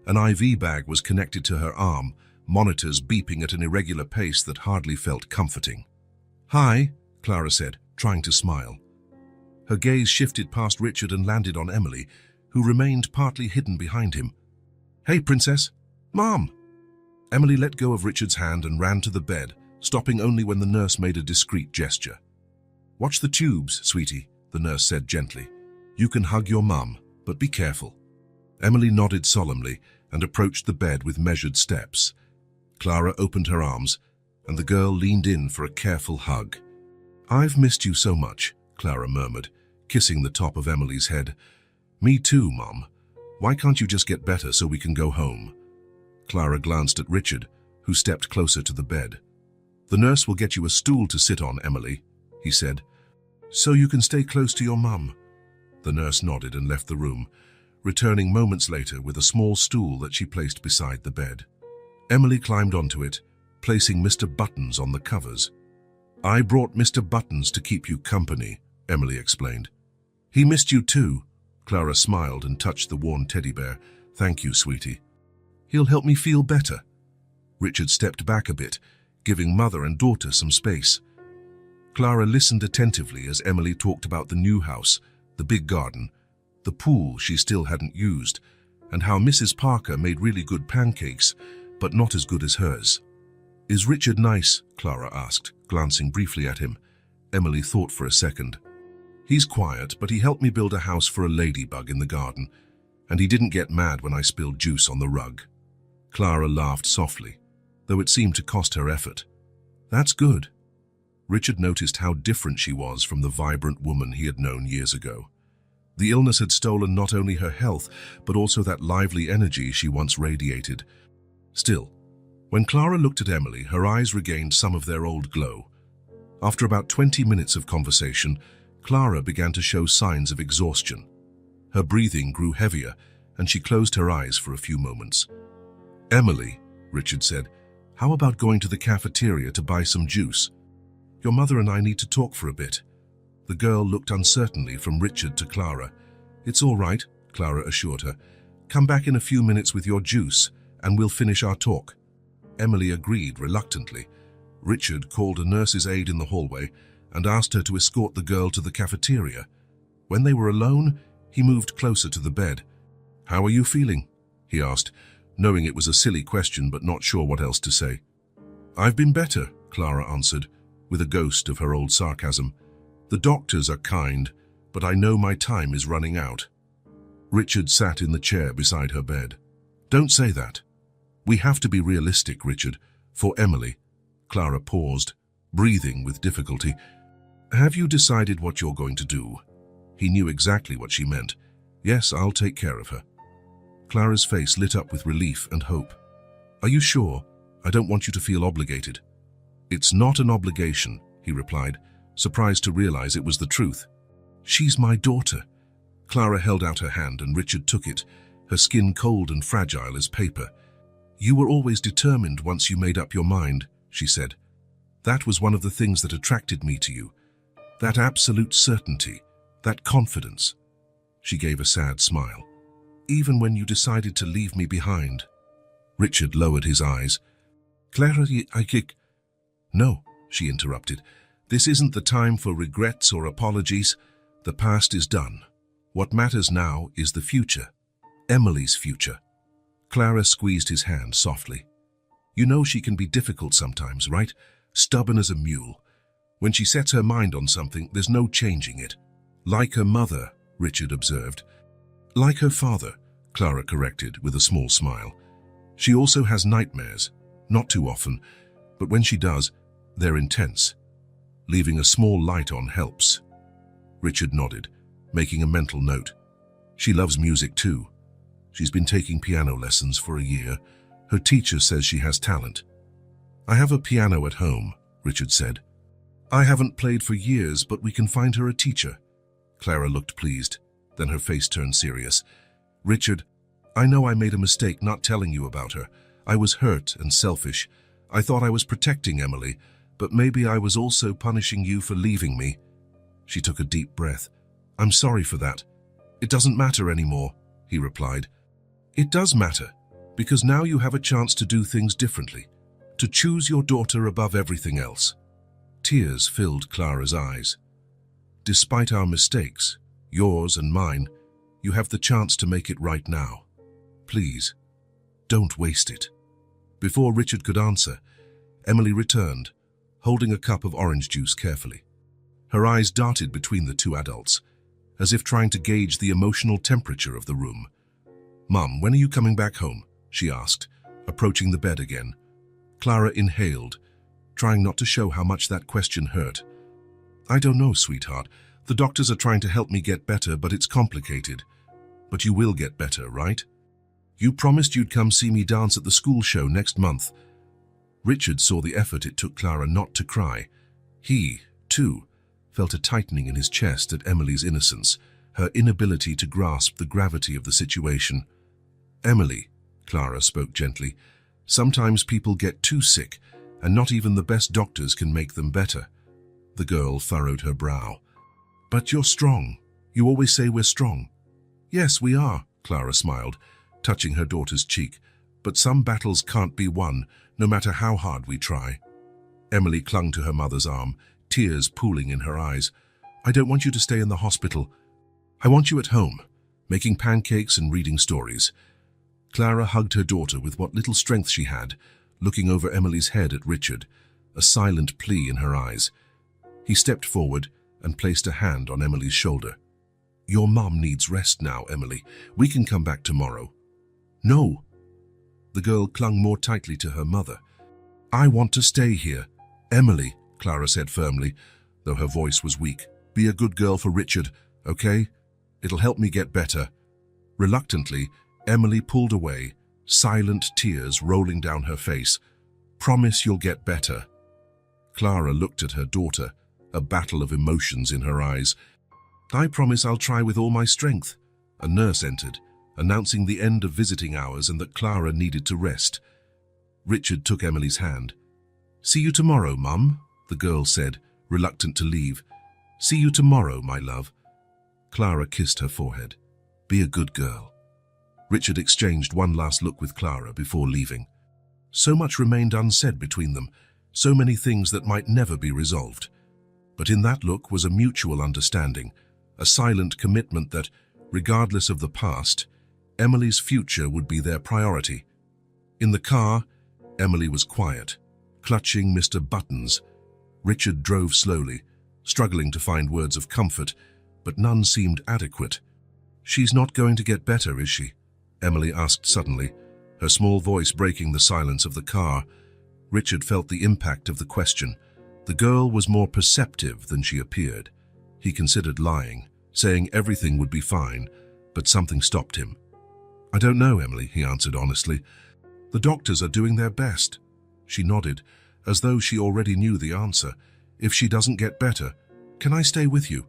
An IV bag was connected to her arm, monitors beeping at an irregular pace that hardly felt comforting. "Hi," Clara said, trying to smile. Her gaze shifted past Richard and landed on Emily, who remained partly hidden behind him. "Hey, Princess." "Mom!" Emily let go of Richard's hand and ran to the bed, stopping only when the nurse made a discreet gesture. "Watch the tubes, sweetie," the nurse said gently. "You can hug your mum, but be careful." Emily nodded solemnly and approached the bed with measured steps. Clara opened her arms, and the girl leaned in for a careful hug. "I've missed you so much," Clara murmured, kissing the top of Emily's head. "Me too, Mom. Why can't you just get better so we can go home?" Clara glanced at Richard, who stepped closer to the bed. "The nurse will get you a stool to sit on, Emily," he said, "so you can stay close to your mum." The nurse nodded and left the room, returning moments later with a small stool that she placed beside the bed. Emily climbed onto it, placing Mr. Buttons on the covers. "I brought Mr. Buttons to keep you company," Emily explained. "He missed you too." Clara smiled and touched the worn teddy bear. "Thank you, sweetie. He'll help me feel better." Richard stepped back a bit, giving mother and daughter some space. Clara listened attentively as Emily talked about the new house, the big garden, the pool she still hadn't used, and how Mrs. Parker made really good pancakes, but not as good as hers. "Is Richard nice?" Clara asked, glancing briefly at him. Emily thought for a second. "He's quiet, but he helped me build a house for a ladybug in the garden, and he didn't get mad when I spilled juice on the rug." Clara laughed softly, though it seemed to cost her effort. "That's good." Richard noticed how different she was from the vibrant woman he had known years ago. The illness had stolen not only her health, but also that lively energy she once radiated. Still, when Clara looked at Emily, her eyes regained some of their old glow. After about 20 minutes of conversation, Clara began to show signs of exhaustion. Her breathing grew heavier, and she closed her eyes for a few moments. "Emily," Richard said, "how about going to the cafeteria to buy some juice? Your mother and I need to talk for a bit." The girl looked uncertainly from Richard to Clara. "It's all right," Clara assured her. "Come back in a few minutes with your juice, and we'll finish our talk." Emily agreed reluctantly. Richard called a nurse's aide in the hallway and asked her to escort the girl to the cafeteria. When they were alone, he moved closer to the bed. "How are you feeling?" he asked, knowing it was a silly question but not sure what else to say. "I've been better," Clara answered, with a ghost of her old sarcasm. "The doctors are kind, but I know my time is running out." Richard sat in the chair beside her bed. "Don't say that. We have to be realistic, Richard, for Emily." Clara paused, breathing with difficulty. "Have you decided what you're going to do?" He knew exactly what she meant. "Yes, I'll take care of her." Clara's face lit up with relief and hope. "Are you sure? I don't want you to feel obligated." "It's not an obligation," he replied, surprised to realize it was the truth. "She's my daughter." Clara held out her hand and Richard took it, her skin cold and fragile as paper. "You were always determined once you made up your mind," she said. "That was one of the things that attracted me to you. That absolute certainty, that confidence." She gave a sad smile. "Even when you decided to leave me behind." Richard lowered his eyes. "Clara, No," she interrupted. "This isn't the time for regrets or apologies. The past is done. What matters now is the future. Emily's future." Clara squeezed his hand softly. "You know she can be difficult sometimes, right? Stubborn as a mule. When she sets her mind on something, there's no changing it." "Like her mother," Richard observed. "Like her father," Clara corrected with a small smile. "She also has nightmares, not too often, but when she does, they're intense. Leaving a small light on helps." Richard nodded, making a mental note. "She loves music too. She's been taking piano lessons for a year. Her teacher says she has talent." "I have a piano at home," Richard said. I haven't played for years, but we can find her a teacher. Clara looked pleased, then her face turned serious. Richard, I know I made a mistake not telling you about her. I was hurt and selfish. I thought I was protecting Emily, but maybe I was also punishing you for leaving me. She took a deep breath. I'm sorry for that. It doesn't matter anymore, he replied. It does matter, because now you have a chance to do things differently, to choose your daughter above everything else. Tears filled Clara's eyes. Despite our mistakes, yours and mine, you have the chance to make it right now. Please, don't waste it. Before Richard could answer, Emily returned, holding a cup of orange juice carefully. Her eyes darted between the two adults, as if trying to gauge the emotional temperature of the room. Mum, when are you coming back home? She asked, approaching the bed again. Clara inhaled, trying not to show how much that question hurt. I don't know, sweetheart. The doctors are trying to help me get better, but it's complicated. But you will get better, right? You promised you'd come see me dance at the school show next month. Richard saw the effort it took Clara not to cry. He, too, felt a tightening in his chest at Emily's innocence, her inability to grasp the gravity of the situation. Emily, Clara spoke gently, sometimes people get too sick, and not even the best doctors can make them better. The girl furrowed her brow. But you're strong. You always say we're strong. Yes, we are, Clara smiled, touching her daughter's cheek. But some battles can't be won, no matter how hard we try. Emily clung to her mother's arm, tears pooling in her eyes. I don't want you to stay in the hospital. I want you at home, making pancakes and reading stories. Clara hugged her daughter with what little strength she had, looking over Emily's head at Richard, a silent plea in her eyes. He stepped forward and placed a hand on Emily's shoulder. Your mom needs rest now, Emily. We can come back tomorrow. No. The girl clung more tightly to her mother. I want to stay here. Emily, Clara said firmly, though her voice was weak. Be a good girl for Richard, okay? It'll help me get better. Reluctantly, Emily pulled away, silent tears rolling down her face. Promise you'll get better. Clara looked at her daughter, a battle of emotions in her eyes. I promise I'll try with all my strength. A nurse entered, announcing the end of visiting hours and that Clara needed to rest. Richard took Emily's hand. See you tomorrow, Mum, the girl said, reluctant to leave. See you tomorrow, my love. Clara kissed her forehead. Be a good girl. Richard exchanged one last look with Clara before leaving. So much remained unsaid between them, so many things that might never be resolved. But in that look was a mutual understanding, a silent commitment that, regardless of the past, Emily's future would be their priority. In the car, Emily was quiet, clutching Mr. Buttons. Richard drove slowly, struggling to find words of comfort, but none seemed adequate. She's not going to get better, is she? Emily asked suddenly, her small voice breaking the silence of the car. Richard felt the impact of the question. The girl was more perceptive than she appeared. He considered lying, saying everything would be fine, but something stopped him. I don't know, Emily, he answered honestly. The doctors are doing their best. She nodded, as though she already knew the answer. If she doesn't get better, can I stay with you?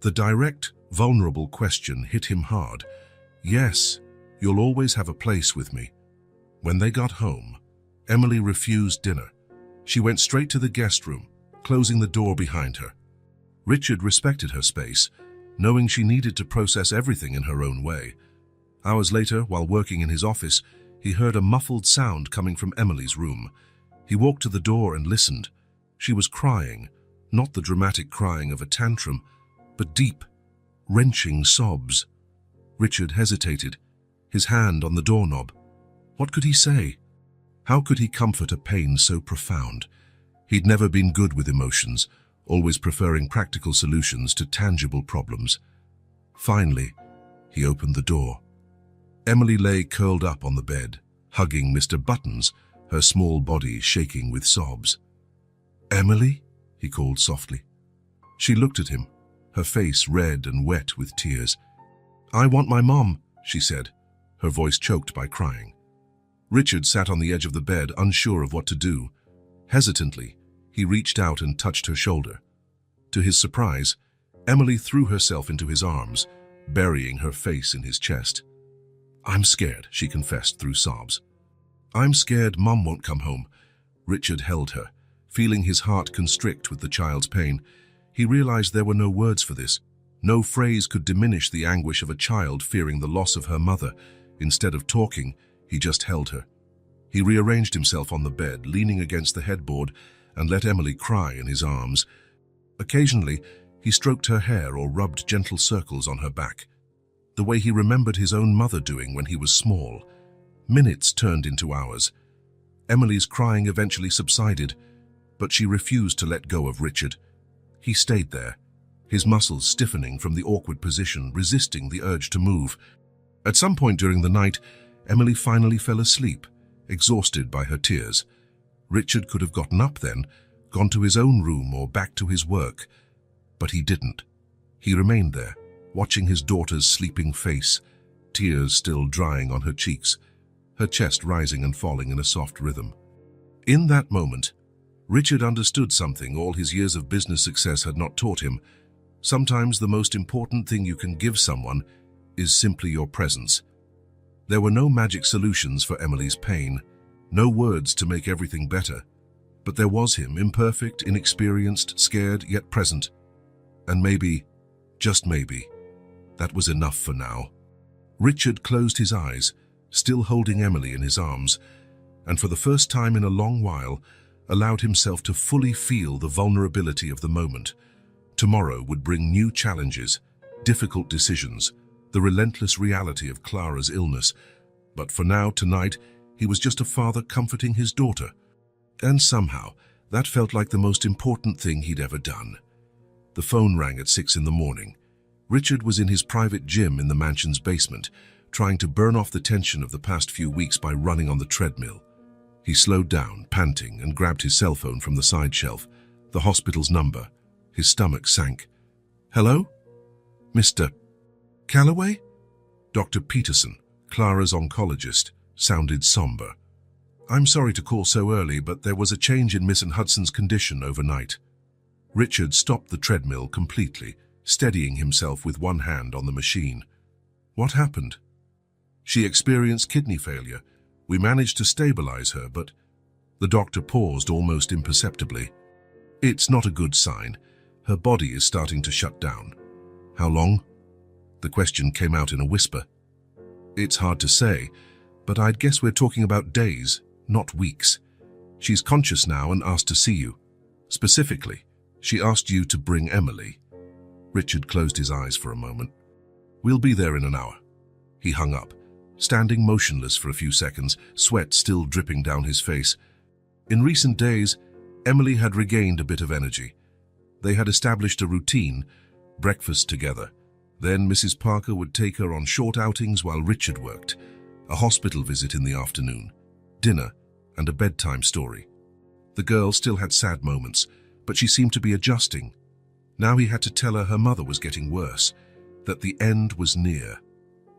The direct, vulnerable question hit him hard. Yes, you'll always have a place with me. When they got home, Emily refused dinner. She went straight to the guest room, closing the door behind her. Richard respected her space, knowing she needed to process everything in her own way. Hours later, while working in his office, he heard a muffled sound coming from Emily's room. He walked to the door and listened. She was crying, not the dramatic crying of a tantrum, but deep, wrenching sobs. Richard hesitated, his hand on the doorknob. What could he say? How could he comfort a pain so profound? He'd never been good with emotions, always preferring practical solutions to tangible problems. Finally, he opened the door. Emily lay curled up on the bed, hugging Mr. Buttons, her small body shaking with sobs. Emily? He called softly. She looked at him, her face red and wet with tears. I want my mom, she said, her voice choked by crying. Richard sat on the edge of the bed, unsure of what to do. Hesitantly, He reached out and touched her shoulder. To his surprise, Emily threw herself into his arms, burying her face in his chest. "I'm scared," she confessed through sobs. "I'm scared Mum won't come home." Richard held her, feeling his heart constrict with the child's pain. He realized there were no words for this. No phrase could diminish the anguish of a child fearing the loss of her mother. Instead of talking, he just held her. He rearranged himself on the bed, leaning against the headboard, and let Emily cry in his arms. Occasionally, he stroked her hair or rubbed gentle circles on her back, the way he remembered his own mother doing when he was small. Minutes turned into hours. Emily's crying eventually subsided, but she refused to let go of Richard. He stayed there, his muscles stiffening from the awkward position, resisting the urge to move. At some point during the night, Emily finally fell asleep, exhausted by her tears. Richard could have gotten up then, gone to his own room or back to his work, but he didn't. He remained there, watching his daughter's sleeping face, tears still drying on her cheeks, her chest rising and falling in a soft rhythm. In that moment, Richard understood something all his years of business success had not taught him. Sometimes the most important thing you can give someone is simply your presence. There were no magic solutions for Emily's pain, no words to make everything better, but there was him, imperfect, inexperienced, scared, yet present. And maybe, just maybe, that was enough for now. Richard closed his eyes, still holding Emily in his arms, and for the first time in a long while, allowed himself to fully feel the vulnerability of the moment. Tomorrow would bring new challenges, difficult decisions, the relentless reality of Clara's illness. But for now, tonight, he was just a father comforting his daughter. And somehow, that felt like the most important thing he'd ever done. The phone rang at 6 in the morning. Richard was in his private gym in the mansion's basement, trying to burn off the tension of the past few weeks by running on the treadmill. He slowed down, panting, and grabbed his cell phone from the side shelf. The hospital's number. His stomach sank. "Hello? Mr. Calloway?" Dr. Peterson, Clara's oncologist, sounded somber. "I'm sorry to call so early, but there was a change in Miss Hudson's condition overnight." Richard stopped the treadmill completely, steadying himself with one hand on the machine. "What happened?" "She experienced kidney failure. We managed to stabilize her, but..." The doctor paused almost imperceptibly. "It's not a good sign. Her body is starting to shut down." "How long?" The question came out in a whisper. "It's hard to say, but I'd guess we're talking about days, not weeks. She's conscious now and asked to see you. Specifically, she asked you to bring Emily." Richard closed his eyes for a moment. "We'll be there in an hour." He hung up, standing motionless for a few seconds, sweat still dripping down his face. In recent days, Emily had regained a bit of energy. They had established a routine, breakfast together. Then Mrs. Parker would take her on short outings while Richard worked, a hospital visit in the afternoon, dinner, and a bedtime story. The girl still had sad moments, but she seemed to be adjusting. Now he had to tell her mother was getting worse, that the end was near.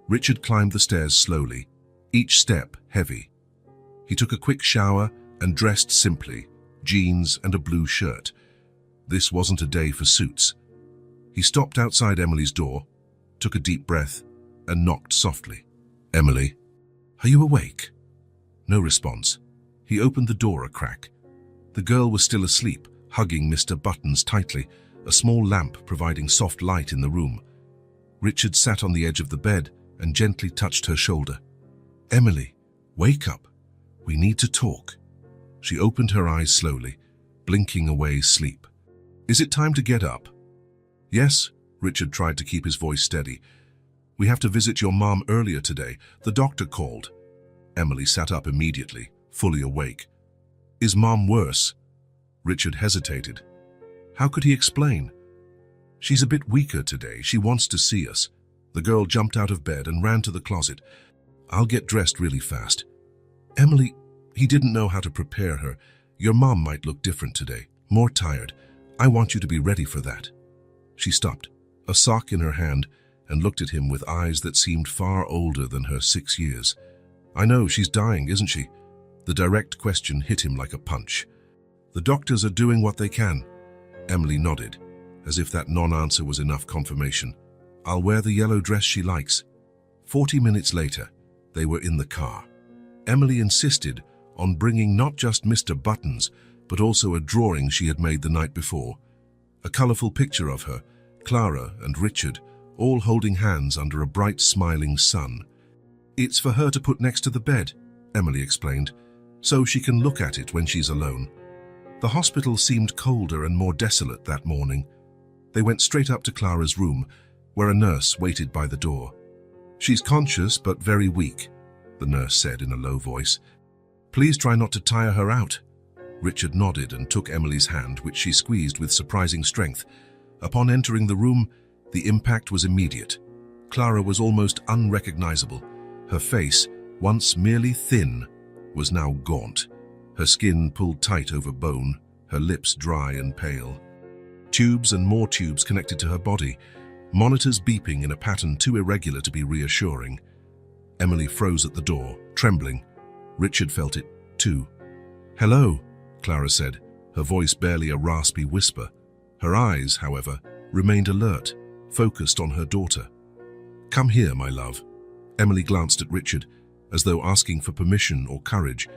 Richard climbed the stairs slowly, each step heavy. He took a quick shower and dressed simply, jeans and a blue shirt. This wasn't a day for suits. He stopped outside Emily's door, took a deep breath, and knocked softly. "Emily, are you awake?" No response. He opened the door a crack. The girl was still asleep, hugging Mr. Buttons tightly, a small lamp providing soft light in the room. Richard sat on the edge of the bed and gently touched her shoulder. "Emily, wake up. We need to talk." She opened her eyes slowly, blinking away sleep. "Is it time to get up?" "Yes," Richard tried to keep his voice steady. "We have to visit your mom earlier today. The doctor called." Emily sat up immediately, fully awake. "Is Mom worse?" Richard hesitated. How could he explain? "She's a bit weaker today. She wants to see us." The girl jumped out of bed and ran to the closet. "I'll get dressed really fast." "Emily," he didn't know how to prepare her. "Your mom might look different today, more tired. I want you to be ready for that." She stopped, a sock in her hand, and looked at him with eyes that seemed far older than her 6 years. "I know, she's dying, isn't she?" The direct question hit him like a punch. The doctors are doing what they can. Emily nodded, as if that non-answer was enough confirmation. I'll wear the yellow dress she likes. 40 minutes later, they were in the car. Emily insisted on bringing not just Mr. Buttons, but also a drawing she had made the night before. A colorful picture of her, Clara and Richard, all holding hands under a bright smiling sun. It's for her to put next to the bed, Emily explained, so she can look at it when she's alone. The hospital seemed colder and more desolate that morning. They went straight up to Clara's room, where a nurse waited by the door. She's conscious but very weak, the nurse said in a low voice. Please try not to tire her out. Richard nodded and took Emily's hand, which she squeezed with surprising strength. Upon entering the room, the impact was immediate. Clara was almost unrecognizable. Her face, once merely thin, was now gaunt. Her skin pulled tight over bone, her lips dry and pale. Tubes and more tubes connected to her body, monitors beeping in a pattern too irregular to be reassuring. Emily froze at the door, trembling. Richard felt it, too. Hello, Clara said, her voice barely a raspy whisper. Her eyes, however, remained alert, focused on her daughter. Come here, my love. Emily glanced at Richard, as though asking for permission or courage.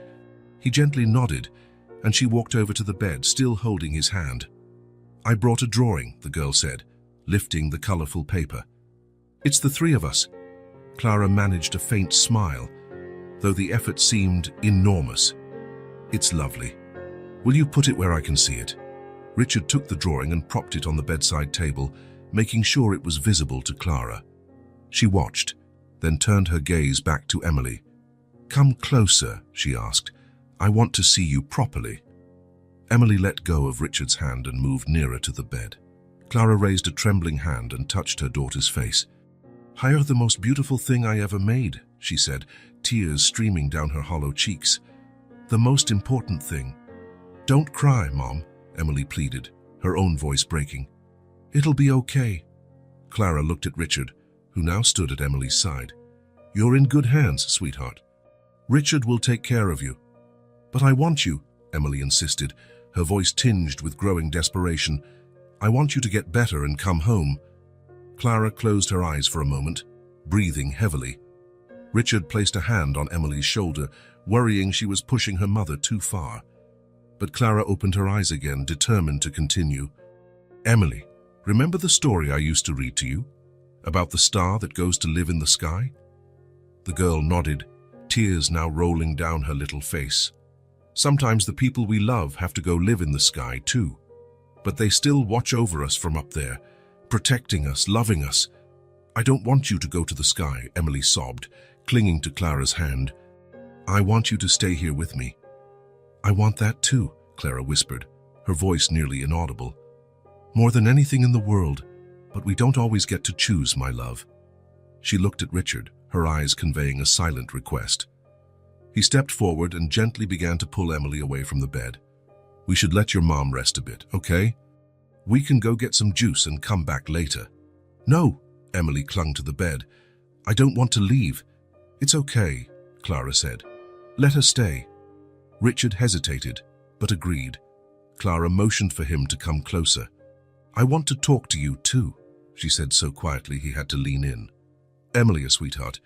He gently nodded, and she walked over to the bed, still holding his hand. I brought a drawing, the girl said, lifting the colorful paper. It's the three of us. Clara managed a faint smile, though the effort seemed enormous. It's lovely. Will you put it where I can see it? Richard took the drawing and propped it on the bedside table, making sure it was visible to Clara. She watched, then turned her gaze back to Emily. Come closer, she asked. I want to see you properly. Emily let go of Richard's hand and moved nearer to the bed. Clara raised a trembling hand and touched her daughter's face. You're the most beautiful thing I ever made, she said, tears streaming down her hollow cheeks. The most important thing. Don't cry, Mom, Emily pleaded, her own voice breaking. It'll be okay. Clara looked at Richard, who now stood at Emily's side. You're in good hands, sweetheart. Richard will take care of you. But I want you, Emily insisted, her voice tinged with growing desperation. I want you to get better and come home. Clara closed her eyes for a moment, breathing heavily. Richard placed a hand on Emily's shoulder, worrying she was pushing her mother too far. But Clara opened her eyes again, determined to continue. Emily, remember the story I used to read to you? About the star that goes to live in the sky? The girl nodded, tears now rolling down her little face. Sometimes the people we love have to go live in the sky too. But they still watch over us from up there, protecting us, loving us. I don't want you to go to the sky, Emily sobbed, clinging to Clara's hand. I want you to stay here with me. I want that too, Clara whispered, her voice nearly inaudible. More than anything in the world, but we don't always get to choose, my love. She looked at Richard, her eyes conveying a silent request. He stepped forward and gently began to pull Emily away from the bed. We should let your mom rest a bit, okay? We can go get some juice and come back later. No, Emily clung to the bed. I don't want to leave. It's okay, Clara said. Let her stay. Richard hesitated, but agreed. Clara motioned for him to come closer. I want to talk to you too, she said so quietly he had to lean in. Emily, sweetheart,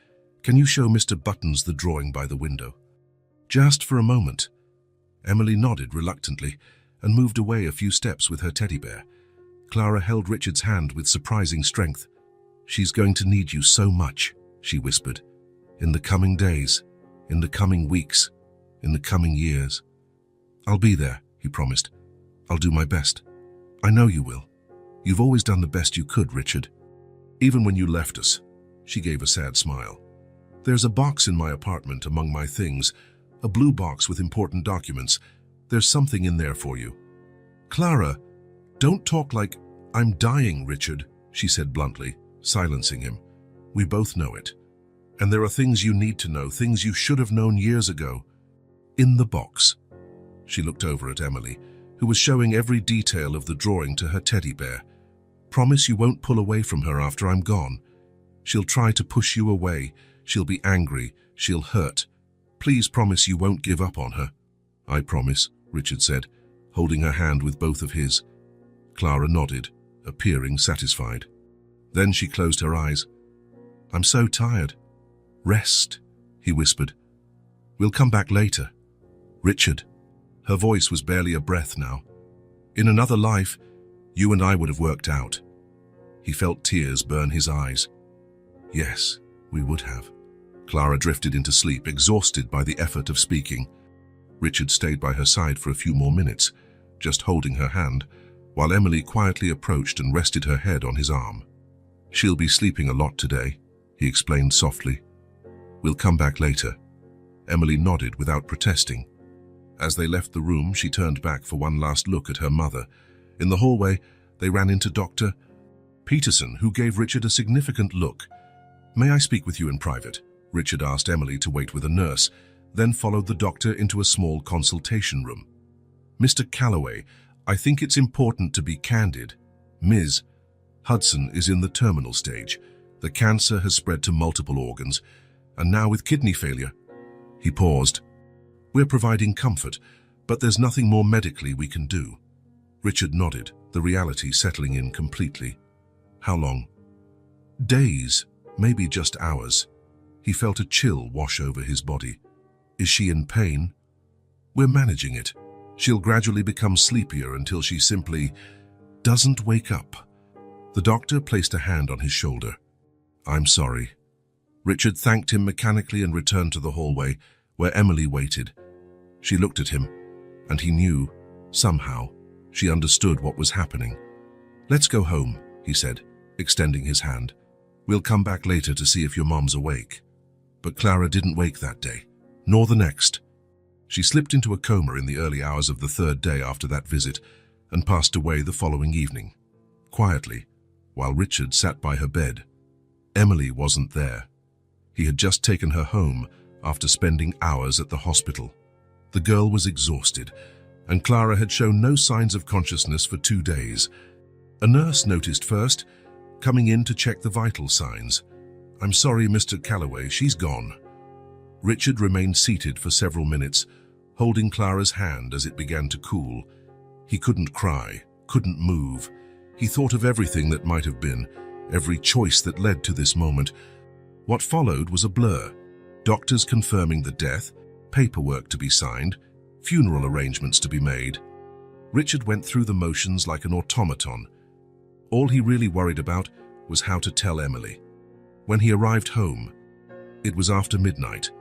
can you show Mr. Buttons the drawing by the window? Just for a moment. Emily nodded reluctantly and moved away a few steps with her teddy bear. Clara held Richard's hand with surprising strength. She's going to need you so much, she whispered. In the coming days, in the coming weeks, in the coming years. I'll be there, he promised. I'll do my best. I know you will. You've always done the best you could, Richard. Even when you left us, she gave a sad smile. There's a box in my apartment among my things, a blue box with important documents. There's something in there for you. Clara, don't talk like I'm dying, Richard, she said bluntly, silencing him. We both know it. And there are things you need to know, things you should have known years ago. In the box. She looked over at Emily, who was showing every detail of the drawing to her teddy bear. Promise you won't pull away from her after I'm gone. She'll try to push you away. She'll be angry. She'll hurt. Please promise you won't give up on her. I promise, Richard said, holding her hand with both of his. Clara nodded, appearing satisfied. Then she closed her eyes. "I'm so tired." "Rest," he whispered. "We'll come back later." "Richard." Her voice was barely a breath now. "In another life, you and I would have worked out." He felt tears burn his eyes. "Yes, we would have." Clara drifted into sleep, exhausted by the effort of speaking. Richard stayed by her side for a few more minutes, just holding her hand, while Emily quietly approached and rested her head on his arm. "She'll be sleeping a lot today," he explained softly. "We'll come back later." Emily nodded without protesting. As they left the room, she turned back for one last look at her mother. In the hallway, they ran into Dr. Peterson, who gave Richard a significant look. "May I speak with you in private?" Richard asked Emily to wait with a nurse, then followed the doctor into a small consultation room. "Mr. Calloway, I think it's important to be candid. Ms. Hudson is in the terminal stage. The cancer has spread to multiple organs, and now with kidney failure." He paused. "We're providing comfort, but there's nothing more medically we can do." Richard nodded, the reality settling in completely. "How long?" "Days, maybe just hours." He felt a chill wash over his body. "Is she in pain?" "We're managing it. She'll gradually become sleepier until she simply doesn't wake up." The doctor placed a hand on his shoulder. "I'm sorry." Richard thanked him mechanically and returned to the hallway, where Emily waited. She looked at him, and he knew, somehow, she understood what was happening. "Let's go home," he said, extending his hand. "We'll come back later to see if your mom's awake." But Clara didn't wake that day, nor the next. She slipped into a coma in the early hours of the third day after that visit and passed away the following evening. Quietly, while Richard sat by her bed. Emily wasn't there. He had just taken her home after spending hours at the hospital. The girl was exhausted, and Clara had shown no signs of consciousness for 2 days. A nurse noticed first, coming in to check the vital signs. "I'm sorry, Mr. Calloway, she's gone." Richard remained seated for several minutes, holding Clara's hand as it began to cool. He couldn't cry, couldn't move. He thought of everything that might have been, every choice that led to this moment. What followed was a blur. Doctors confirming the death, paperwork to be signed, funeral arrangements to be made. Richard went through the motions like an automaton. All he really worried about was how to tell Emily. When he arrived home, it was after midnight.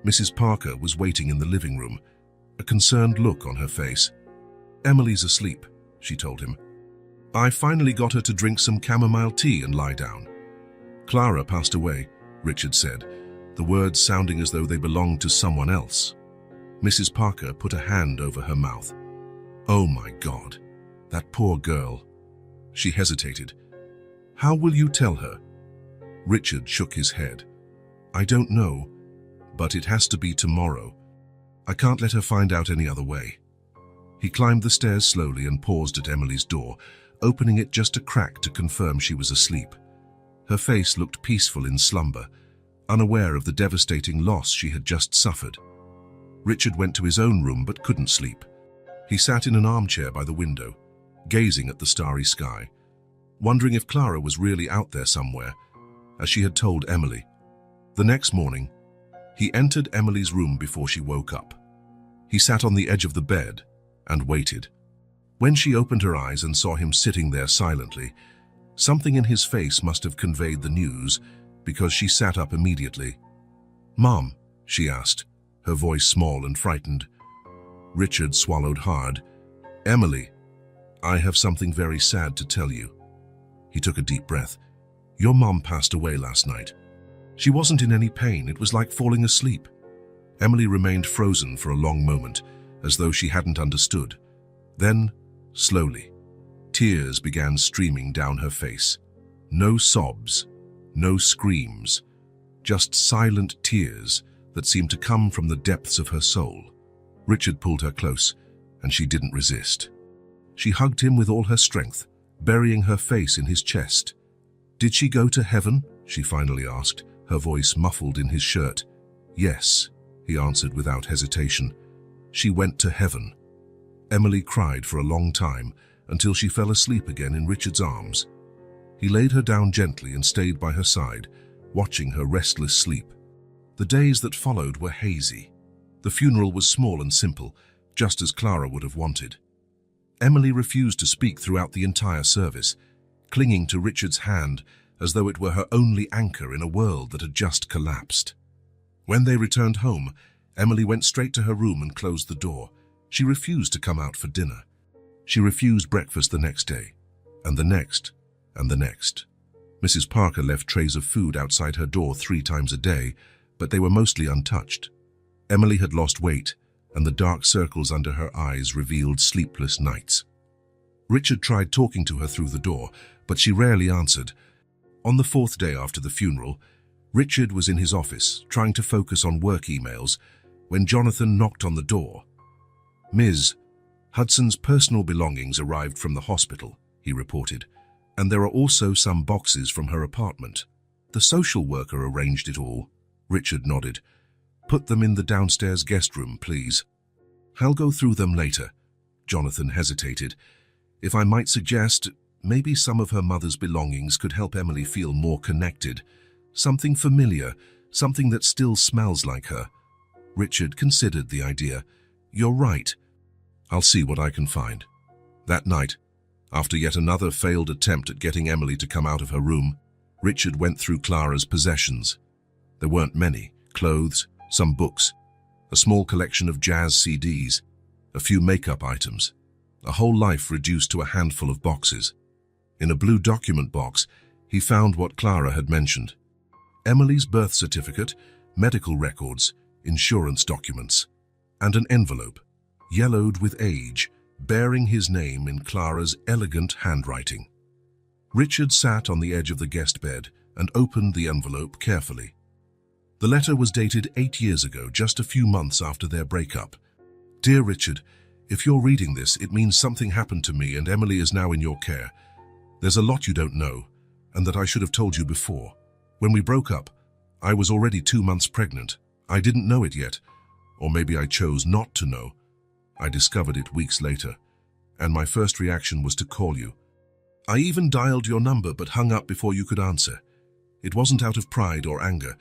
Mrs. Parker was waiting in the living room, a concerned look on her face. "Emily's asleep," she told him. "I finally got her to drink some chamomile tea and lie down." "Clara passed away," Richard said, the words sounding as though they belonged to someone else. Mrs. Parker put a hand over her mouth. "Oh my God, that poor girl." She hesitated. "How will you tell her?" Richard shook his head. "I don't know, but it has to be tomorrow. I can't let her find out any other way." He climbed the stairs slowly and paused at Emily's door, opening it just a crack to confirm she was asleep. Her face looked peaceful in slumber, unaware of the devastating loss she had just suffered. Richard went to his own room but couldn't sleep. He sat in an armchair by the window, gazing at the starry sky, wondering if Clara was really out there somewhere, as she had told Emily. The next morning, he entered Emily's room before she woke up. He sat on the edge of the bed and waited. When she opened her eyes and saw him sitting there silently, something in his face must have conveyed the news, because she sat up immediately. "Mom," she asked, her voice small and frightened. Richard swallowed hard. "Emily, I have something very sad to tell you." He took a deep breath. "Your mom passed away last night." She wasn't in any pain. It was like falling asleep. Emily remained frozen for a long moment, as though she hadn't understood. Then, slowly, tears began streaming down her face. No sobs, no screams, just silent tears that seemed to come from the depths of her soul. Richard pulled her close, and she didn't resist. She hugged him with all her strength, burying her face in his chest. "Did she go to heaven?" she finally asked, her voice muffled in his shirt. "Yes," he answered without hesitation. "She went to heaven." Emily cried for a long time until she fell asleep again in Richard's arms. He laid her down gently and stayed by her side, watching her restless sleep. The days that followed were hazy. The funeral was small and simple, just as Clara would have wanted. Emily refused to speak throughout the entire service, clinging to Richard's hand as though it were her only anchor in a world that had just collapsed. When they returned home, Emily went straight to her room and closed the door. She refused to come out for dinner. She refused breakfast the next day, and the next, and the next. Mrs. Parker left trays of food outside her door 3 times a day, but they were mostly untouched. Emily had lost weight, and the dark circles under her eyes revealed sleepless nights. Richard tried talking to her through the door, but she rarely answered. On the 4th day after the funeral, Richard was in his office, trying to focus on work emails, when Jonathan knocked on the door. "Ms. Hudson's personal belongings arrived from the hospital," he reported, "and there are also some boxes from her apartment. The social worker arranged it all." Richard nodded. "Put them in the downstairs guest room, please." "I'll go through them later." Jonathan hesitated. "If I might suggest, maybe some of her mother's belongings could help Emily feel more connected. Something familiar, something that still smells like her." Richard considered the idea. "You're right. I'll see what I can find." That night, after yet another failed attempt at getting Emily to come out of her room, Richard went through Clara's possessions. There weren't many: clothes, some books, a small collection of jazz CDs, a few makeup items, a whole life reduced to a handful of boxes. In a blue document box, he found what Clara had mentioned: Emily's birth certificate, medical records, insurance documents, and an envelope, yellowed with age, bearing his name in Clara's elegant handwriting. Richard sat on the edge of the guest bed and opened the envelope carefully. The letter was dated 8 years ago, just a few months after their breakup. "Dear Richard, if you're reading this, it means something happened to me and Emily is now in your care. There's a lot you don't know, and that I should have told you before. When we broke up, I was already 2 months pregnant. I didn't know it yet, or maybe I chose not to know. I discovered it weeks later, and my first reaction was to call you. I even dialed your number but hung up before you could answer. It wasn't out of pride or anger,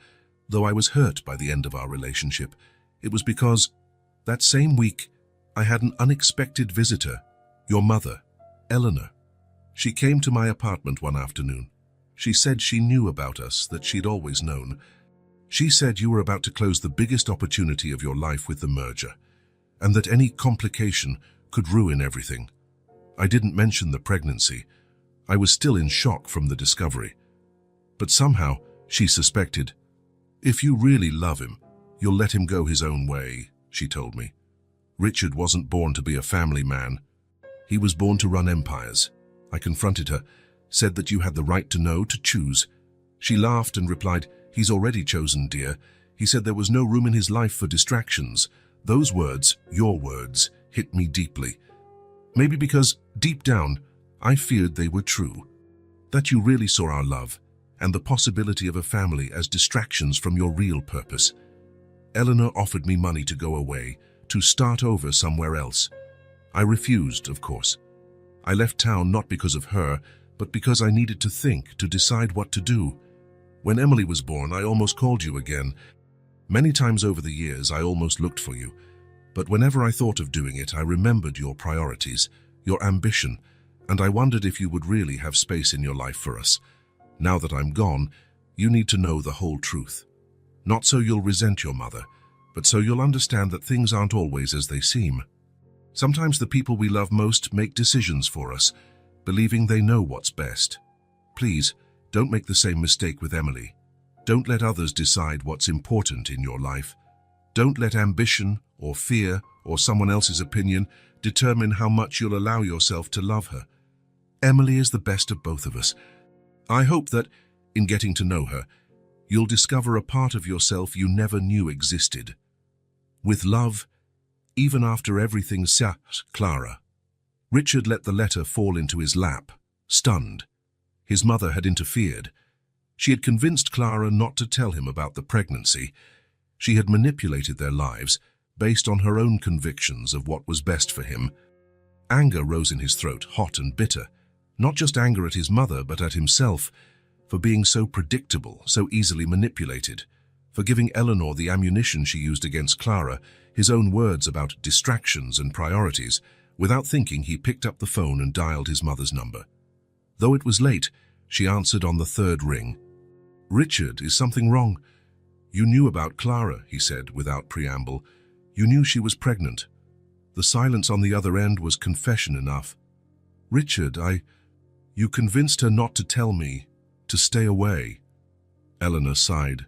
though I was hurt by the end of our relationship. It was because, that same week, I had an unexpected visitor, your mother, Eleanor. She came to my apartment one afternoon. She said she knew about us, that she'd always known. She said you were about to close the biggest opportunity of your life with the merger, and that any complication could ruin everything. I didn't mention the pregnancy. I was still in shock from the discovery. But somehow, she suspected. If you really love him, you'll let him go his own way, she told me. Richard wasn't born to be a family man. He was born to run empires. I confronted her, said that you had the right to know, to choose. She laughed and replied, "He's already chosen, dear." He said there was no room in his life for distractions. Those words, your words, hit me deeply. Maybe because, deep down, I feared they were true. That you really saw our love and the possibility of a family as distractions from your real purpose. Eleanor offered me money to go away, to start over somewhere else. I refused, of course. I left town not because of her, but because I needed to think, to decide what to do. When Emily was born, I almost called you again. Many times over the years, I almost looked for you. But whenever I thought of doing it, I remembered your priorities, your ambition, and I wondered if you would really have space in your life for us. Now that I'm gone, you need to know the whole truth. Not so you'll resent your mother, but so you'll understand that things aren't always as they seem. Sometimes the people we love most make decisions for us, believing they know what's best. Please, don't make the same mistake with Emily. Don't let others decide what's important in your life. Don't let ambition or fear or someone else's opinion determine how much you'll allow yourself to love her. Emily is the best of both of us. I hope that, in getting to know her, you'll discover a part of yourself you never knew existed. With love, even after everything, Clara. Richard let the letter fall into his lap, stunned. His mother had interfered. She had convinced Clara not to tell him about the pregnancy. She had manipulated their lives based on her own convictions of what was best for him. Anger rose in his throat, hot and bitter. Not just anger at his mother, but at himself, for being so predictable, so easily manipulated, for giving Eleanor the ammunition she used against Clara, his own words about distractions and priorities. Without thinking, he picked up the phone and dialed his mother's number. Though it was late, she answered on the third ring. "Richard, is something wrong?" "You knew about Clara," he said without preamble. "You knew she was pregnant." The silence on the other end was confession enough. "Richard, You convinced her not to tell me, to stay away." Eleanor sighed.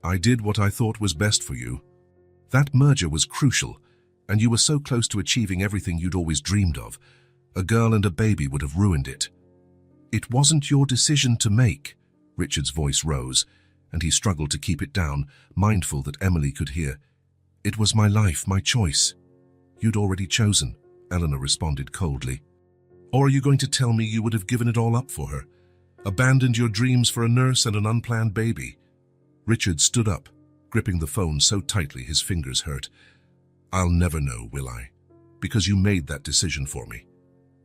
"I did what I thought was best for you. That merger was crucial, and you were so close to achieving everything you'd always dreamed of. A girl and a baby would have ruined it." "It wasn't your decision to make." Richard's voice rose, and he struggled to keep it down, mindful that Emily could hear. "It was my life, my choice." "You'd already chosen," Eleanor responded coldly. "Or are you going to tell me you would have given it all up for her? Abandoned your dreams for a nurse and an unplanned baby?" Richard stood up, gripping the phone so tightly his fingers hurt. "I'll never know, will I? Because you made that decision for me."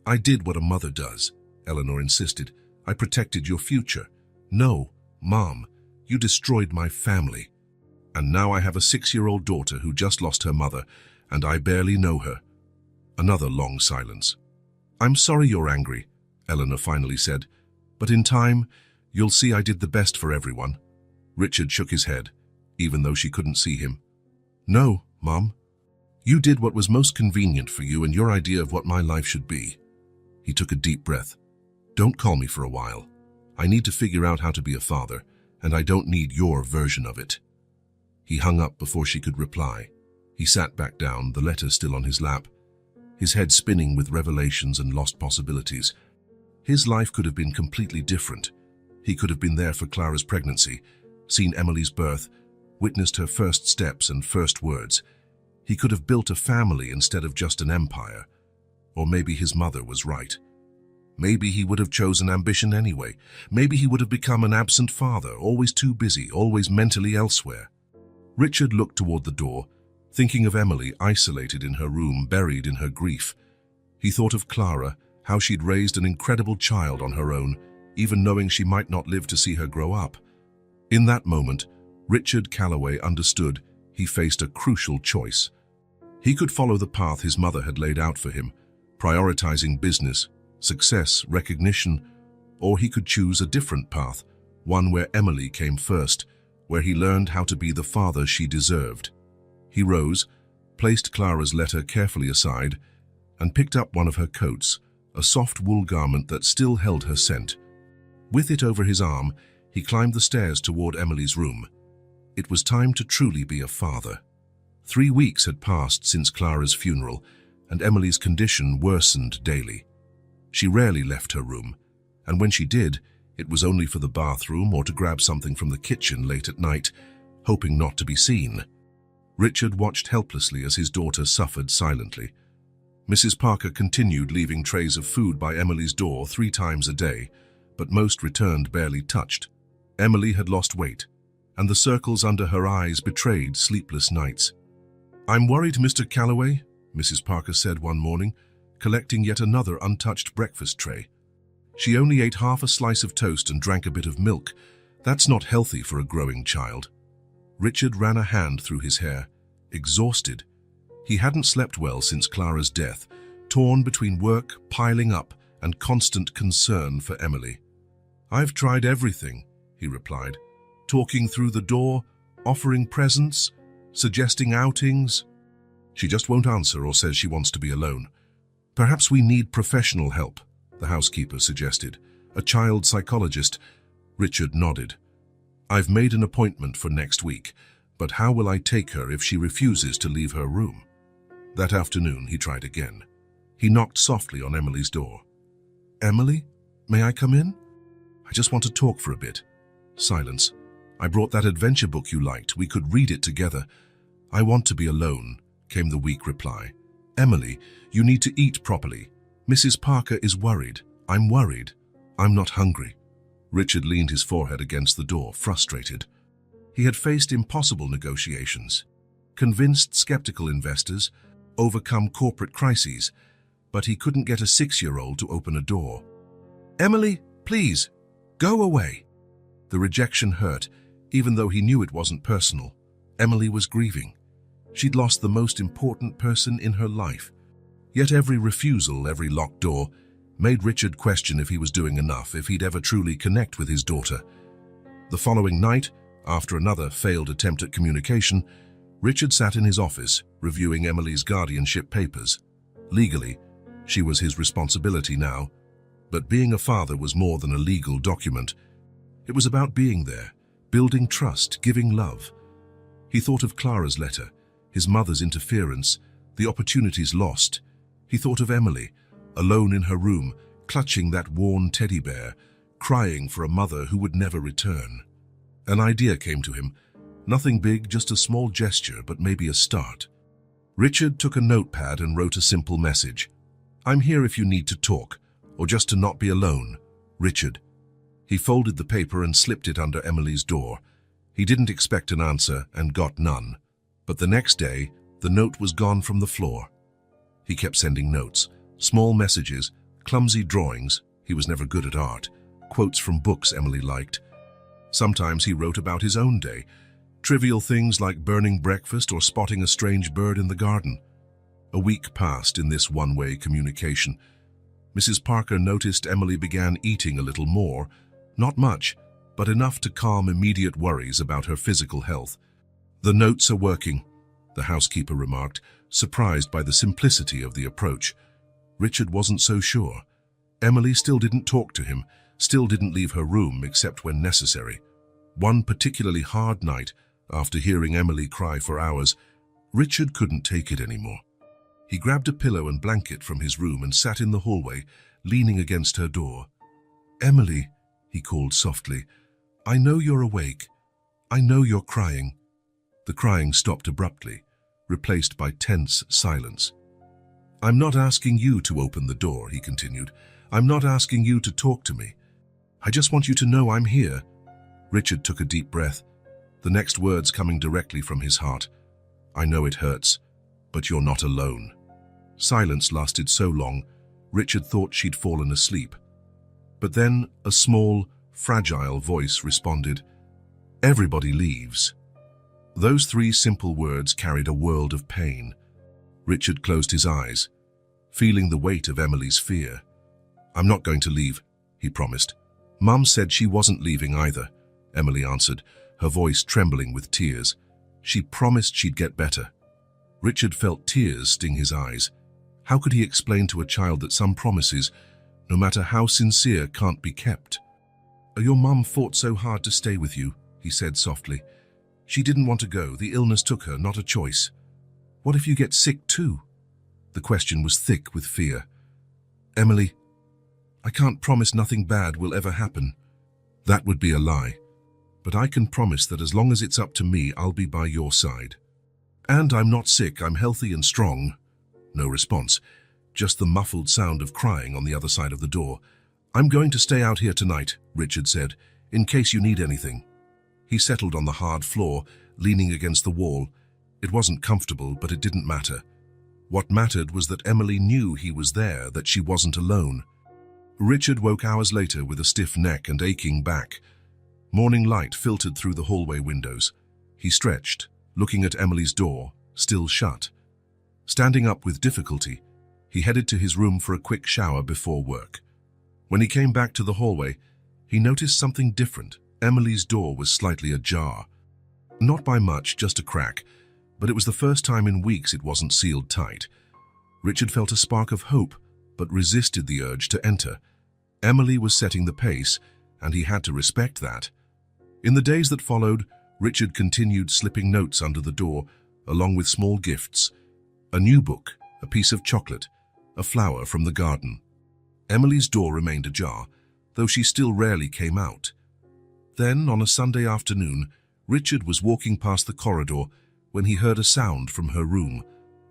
"I did what a mother does," Eleanor insisted. "I protected your future." "No, Mom, you destroyed my family. And now I have a 6-year-old daughter who just lost her mother, and I barely know her." Another long silence. "I'm sorry you're angry," Eleanor finally said, "but in time, you'll see I did the best for everyone." Richard shook his head, even though she couldn't see him. "No, Mom. You did what was most convenient for you and your idea of what my life should be." He took a deep breath. "Don't call me for a while. I need to figure out how to be a father, and I don't need your version of it." He hung up before she could reply. He sat back down, the letter still on his lap, his head spinning with revelations and lost possibilities. His life could have been completely different. He could have been there for Clara's pregnancy, seen Emily's birth, witnessed her first steps and first words. He could have built a family instead of just an empire. Or maybe his mother was right. Maybe he would have chosen ambition anyway. Maybe he would have become an absent father, always too busy, always mentally elsewhere. Richard looked toward the door, thinking of Emily isolated in her room, buried in her grief. He thought of Clara, how she'd raised an incredible child on her own, even knowing she might not live to see her grow up. In that moment, Richard Calloway understood he faced a crucial choice. He could follow the path his mother had laid out for him, prioritizing business, success, recognition, or he could choose a different path, one where Emily came first, where he learned how to be the father she deserved. He rose, placed Clara's letter carefully aside, and picked up one of her coats, a soft wool garment that still held her scent. With it over his arm, he climbed the stairs toward Emily's room. It was time to truly be a father. 3 weeks had passed since Clara's funeral, and Emily's condition worsened daily. She rarely left her room, and when she did, it was only for the bathroom or to grab something from the kitchen late at night, hoping not to be seen. Richard watched helplessly as his daughter suffered silently. Mrs. Parker continued leaving trays of food by Emily's door 3 times a day, but most returned barely touched. Emily had lost weight, and the circles under her eyes betrayed sleepless nights. "I'm worried, Mr. Calloway," Mrs. Parker said one morning, collecting yet another untouched breakfast tray. She only ate half a slice of toast and drank a bit of milk. That's not healthy for a growing child. Richard ran a hand through his hair, exhausted. He hadn't slept well since Clara's death, torn between work, piling up, and constant concern for Emily. "I've tried everything," he replied, "talking through the door, offering presents, suggesting outings. She just won't answer or says she wants to be alone. Perhaps we need professional help," the housekeeper suggested. "A child psychologist." Richard nodded. "I've made an appointment for next week, but how will I take her if she refuses to leave her room?" That afternoon, he tried again. He knocked softly on Emily's door. "Emily, may I come in? I just want to talk for a bit." Silence. "I brought that adventure book you liked. We could read it together." "I want to be alone," came the weak reply. "Emily, you need to eat properly. Mrs. Parker is worried. I'm worried. I'm not hungry." Richard leaned his forehead against the door, frustrated. He had faced impossible negotiations, convinced skeptical investors, overcome corporate crises, but he couldn't get a 6-year-old to open a door. "Emily, please, go away." The rejection hurt, even though he knew it wasn't personal. Emily was grieving. She'd lost the most important person in her life. Yet every refusal, every locked door, made Richard question if he was doing enough, if he'd ever truly connect with his daughter. The following night, after another failed attempt at communication, Richard sat in his office, reviewing Emily's guardianship papers. Legally, she was his responsibility now, but being a father was more than a legal document. It was about being there, building trust, giving love. He thought of Clara's letter, his mother's interference, the opportunities lost. He thought of Emily, alone in her room, clutching that worn teddy bear, crying for a mother who would never return. An idea came to him. Nothing big, just a small gesture, but maybe a start. Richard took a notepad and wrote a simple message. "I'm here if you need to talk, or just to not be alone. Richard." He folded the paper and slipped it under Emily's door. He didn't expect an answer and got none. But the next day, the note was gone from the floor. He kept sending notes, small messages, clumsy drawings. He was never good at art. Quotes from books Emily liked. Sometimes he wrote about his own day, trivial things like burning breakfast or spotting a strange bird in the garden. A week passed in this one-way communication. Mrs. Parker noticed Emily began eating a little more, not much, but enough to calm immediate worries about her physical health. "The notes are working," the housekeeper remarked, surprised by the simplicity of the approach. Richard wasn't so sure. Emily still didn't talk to him, still didn't leave her room except when necessary. One particularly hard night, after hearing Emily cry for hours, Richard couldn't take it anymore. He grabbed a pillow and blanket from his room and sat in the hallway, leaning against her door. "Emily," he called softly, "I know you're awake. I know you're crying." The crying stopped abruptly, replaced by tense silence. "I'm not asking you to open the door," he continued. "I'm not asking you to talk to me. I just want you to know I'm here." Richard took a deep breath, the next words coming directly from his heart. "I know it hurts, but you're not alone." Silence lasted so long, Richard thought she'd fallen asleep. But then a small, fragile voice responded, "Everybody leaves." Those 3 simple words carried a world of pain. Richard closed his eyes, feeling the weight of Emily's fear. "I'm not going to leave," he promised. "Mum said she wasn't leaving either," Emily answered, her voice trembling with tears. "She promised she'd get better." Richard felt tears sting his eyes. How could he explain to a child that some promises, no matter how sincere, can't be kept? "Your mum fought so hard to stay with you," he said softly. "She didn't want to go. The illness took her, not a choice. What if you get sick too?" The question was thick with fear. "Emily, I can't promise nothing bad will ever happen. That would be a lie. But I can promise that as long as it's up to me, I'll be by your side. And I'm not sick, I'm healthy and strong." No response, just the muffled sound of crying on the other side of the door. "I'm going to stay out here tonight," Richard said, "in case you need anything." He settled on the hard floor, leaning against the wall. It wasn't comfortable, but it didn't matter. What mattered was that Emily knew he was there, that she wasn't alone. Richard woke hours later with a stiff neck and aching back. Morning light filtered through the hallway windows. He stretched, looking at Emily's door, still shut. Standing up with difficulty, he headed to his room for a quick shower before work. When he came back to the hallway, he noticed something different. Emily's door was slightly ajar. Not by much, just a crack, but it was the first time in weeks it wasn't sealed tight. Richard felt a spark of hope, but resisted the urge to enter. Emily was setting the pace, and he had to respect that. In the days that followed, Richard continued slipping notes under the door, along with small gifts. A new book, a piece of chocolate, a flower from the garden. Emily's door remained ajar, though she still rarely came out. Then, on a Sunday afternoon, Richard was walking past the corridor when he heard a sound from her room,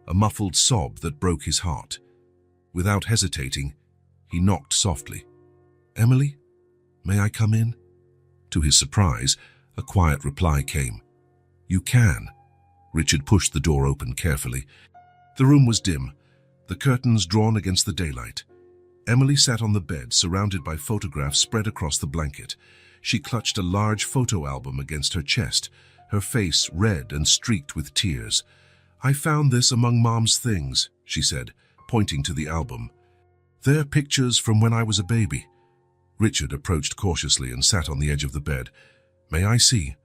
a muffled sob that broke his heart. Without hesitating, he knocked softly. "Emily, may I come in?" To his surprise, a quiet reply came. "You can." Richard pushed the door open carefully. The room was dim, the curtains drawn against the daylight. Emily sat on the bed, surrounded by photographs spread across the blanket. She clutched a large photo album against her chest, her face red and streaked with tears. "I found this among Mom's things," she said, pointing to the album. "They're pictures from when I was a baby." Richard approached cautiously and sat on the edge of the bed. "May I see?"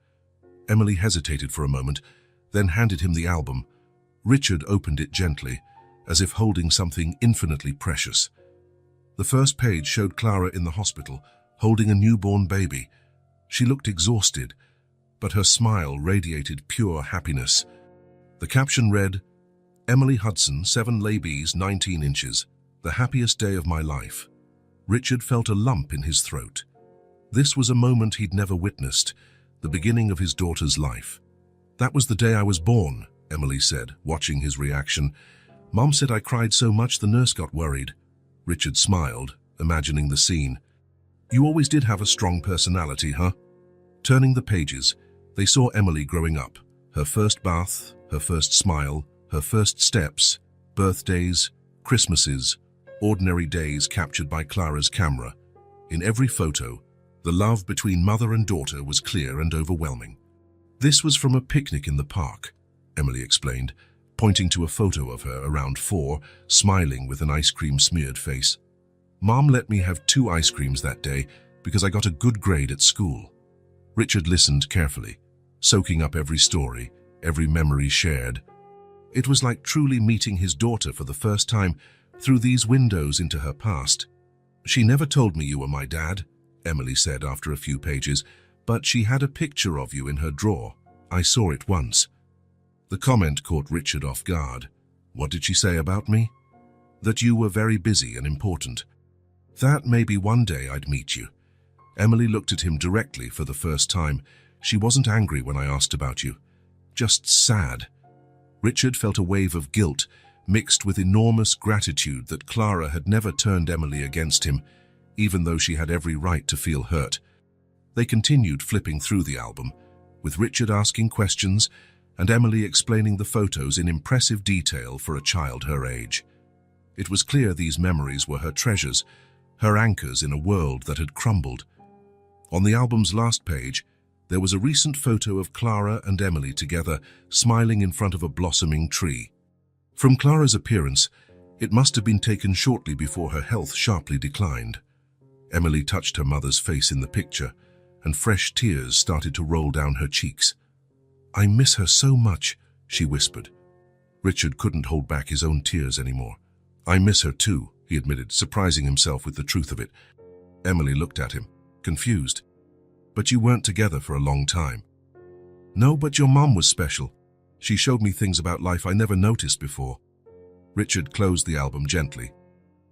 Emily hesitated for a moment, then handed him the album. Richard opened it gently, as if holding something infinitely precious. The first page showed Clara in the hospital, holding a newborn baby. She looked exhausted, but her smile radiated pure happiness. The caption read, "Emily Hudson, 7 ladies, 19 inches. The happiest day of my life." Richard felt a lump in his throat. This was a moment he'd never witnessed, the beginning of his daughter's life. "That was the day I was born," Emily said, watching his reaction. "Mom said I cried so much the nurse got worried." Richard smiled, imagining the scene. "You always did have a strong personality, huh?" Turning the pages, they saw Emily growing up. Her first bath, her first smile, her first steps, birthdays, Christmases, ordinary days captured by Clara's camera. In every photo, the love between mother and daughter was clear and overwhelming. "This was from a picnic in the park," Emily explained, pointing to a photo of her around 4, smiling with an ice cream-smeared face. "Mom let me have 2 ice creams that day because I got a good grade at school." Richard listened carefully, soaking up every story, every memory shared. It was like truly meeting his daughter for the first time through these windows into her past. "She never told me you were my dad," Emily said after a few pages, "but she had a picture of you in her drawer. I saw it once." The comment caught Richard off guard. "What did she say about me?" "That you were very busy and important. That maybe one day I'd meet you." Emily looked at him directly for the first time. She wasn't angry when I asked about you, just sad. Richard felt a wave of guilt, mixed with enormous gratitude that Clara had never turned Emily against him, even though she had every right to feel hurt. They continued flipping through the album, with Richard asking questions and Emily explaining the photos in impressive detail for a child her age. It was clear these memories were her treasures, her anchors in a world that had crumbled. On the album's last page, there was a recent photo of Clara and Emily together, smiling in front of a blossoming tree. From Clara's appearance, it must have been taken shortly before her health sharply declined. Emily touched her mother's face in the picture, and fresh tears started to roll down her cheeks. "I miss her so much," she whispered. Richard couldn't hold back his own tears anymore. "I miss her too," he admitted, surprising himself with the truth of it. Emily looked at him, confused. "But you weren't together for a long time." "No, but your mom was special. She showed me things about life I never noticed before." Richard closed the album gently.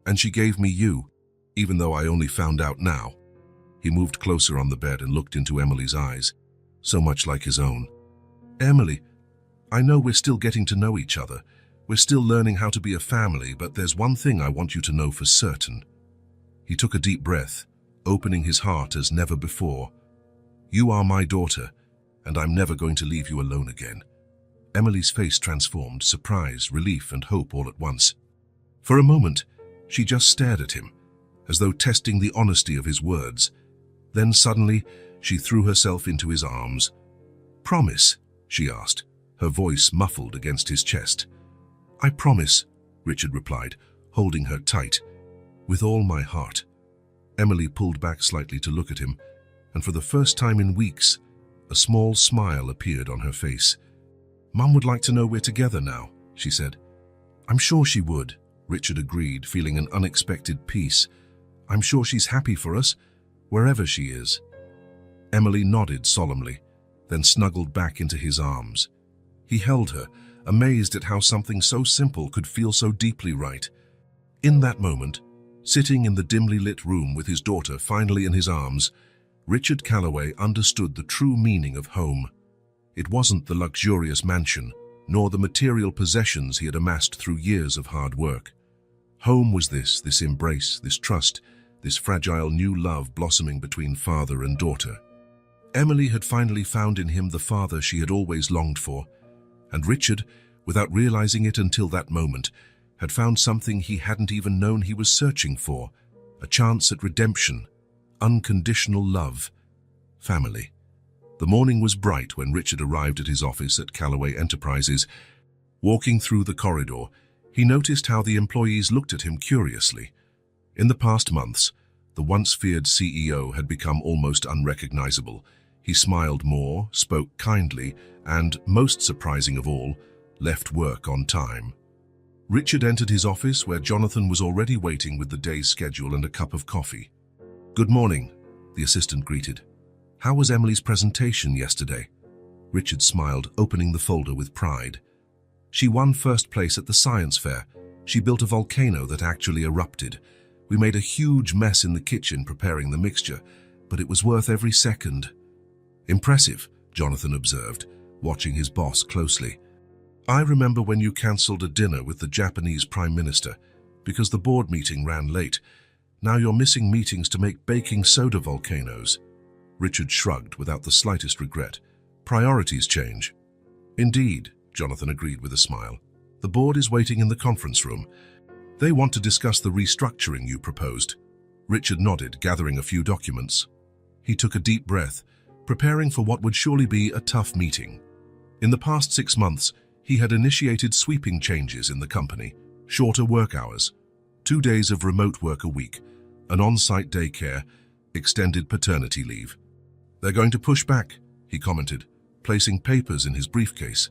"And she gave me you, even though I only found out now." He moved closer on the bed and looked into Emily's eyes, so much like his own. "Emily, I know we're still getting to know each other. We're still learning how to be a family, but there's one thing I want you to know for certain." He took a deep breath, opening his heart as never before. "You are my daughter, and I'm never going to leave you alone again." Emily's face transformed, surprise, relief, and hope all at once. For a moment, she just stared at him, as though testing the honesty of his words. Then suddenly, she threw herself into his arms. "Promise?" she asked, her voice muffled against his chest. "I promise," Richard replied, holding her tight. "With all my heart." Emily pulled back slightly to look at him, and for the first time in weeks, a small smile appeared on her face. "Mum would like to know we're together now," she said. "I'm sure she would," Richard agreed, feeling an unexpected peace. "I'm sure she's happy for us, wherever she is." Emily nodded solemnly, then snuggled back into his arms. He held her, amazed at how something so simple could feel so deeply right. In that moment, sitting in the dimly lit room with his daughter finally in his arms, Richard Calloway understood the true meaning of home. It wasn't the luxurious mansion, nor the material possessions he had amassed through years of hard work. Home was this embrace, this trust, this fragile new love blossoming between father and daughter. Emily had finally found in him the father she had always longed for, and Richard, without realizing it until that moment, had found something he hadn't even known he was searching for, a chance at redemption, unconditional love, family. The morning was bright when Richard arrived at his office at Callaway Enterprises. Walking through the corridor, he noticed how the employees looked at him curiously. In the past months, the once feared CEO had become almost unrecognizable. He smiled more, spoke kindly, and, most surprising of all, left work on time. Richard entered his office where Jonathan was already waiting with the day's schedule and a cup of coffee. "Good morning," the assistant greeted. "How was Emily's presentation yesterday?" Richard smiled, opening the folder with pride. "She won first place at the science fair. She built a volcano that actually erupted. We made a huge mess in the kitchen preparing the mixture, but it was worth every second." "Impressive," Jonathan observed, watching his boss closely. "I remember when you cancelled a dinner with the Japanese Prime Minister because the board meeting ran late. Now you're missing meetings to make baking soda volcanoes." Richard shrugged without the slightest regret. "Priorities change." "Indeed," Jonathan agreed with a smile. "The board is waiting in the conference room. They want to discuss the restructuring you proposed." Richard nodded, gathering a few documents. He took a deep breath, preparing for what would surely be a tough meeting. In the past 6 months, he had initiated sweeping changes in the company: shorter work hours, 2 days of remote work a week, an on-site daycare, extended paternity leave. "They're going to push back," he commented, placing papers in his briefcase.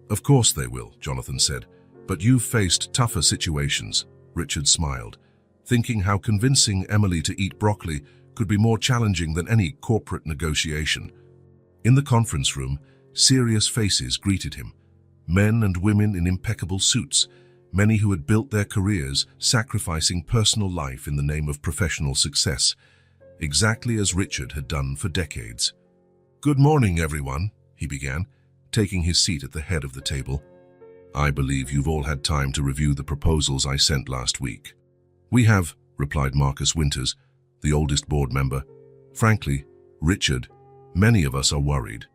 "Of course they will," Jonathan said, "but you've faced tougher situations." Richard smiled, thinking how convincing Emily to eat broccoli could be more challenging than any corporate negotiation. In the conference room, serious faces greeted him. Men and women in impeccable suits, many who had built their careers sacrificing personal life in the name of professional success, exactly as Richard had done for decades. "Good morning, everyone," he began, taking his seat at the head of the table. "I believe you've all had time to review the proposals I sent last week." "We have," replied Marcus Winters, the oldest board member. "Frankly, Richard, many of us are worried.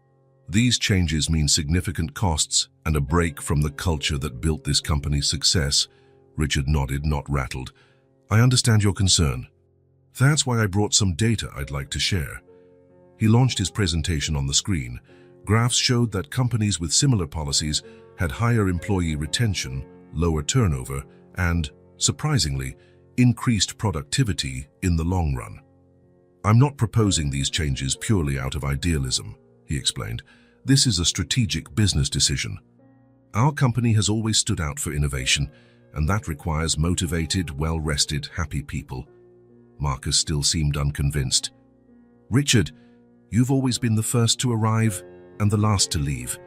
These changes mean significant costs and a break from the culture that built this company's success." Richard nodded, not rattled. "I understand your concern. That's why I brought some data I'd like to share." He launched his presentation on the screen. Graphs showed that companies with similar policies had higher employee retention, lower turnover, and, surprisingly, increased productivity in the long run. "I'm not proposing these changes purely out of idealism," he explained. "This is a strategic business decision. Our company has always stood out for innovation, and that requires motivated, well-rested, happy people." Marcus still seemed unconvinced. "Richard, you've always been the first to arrive and the last to leave.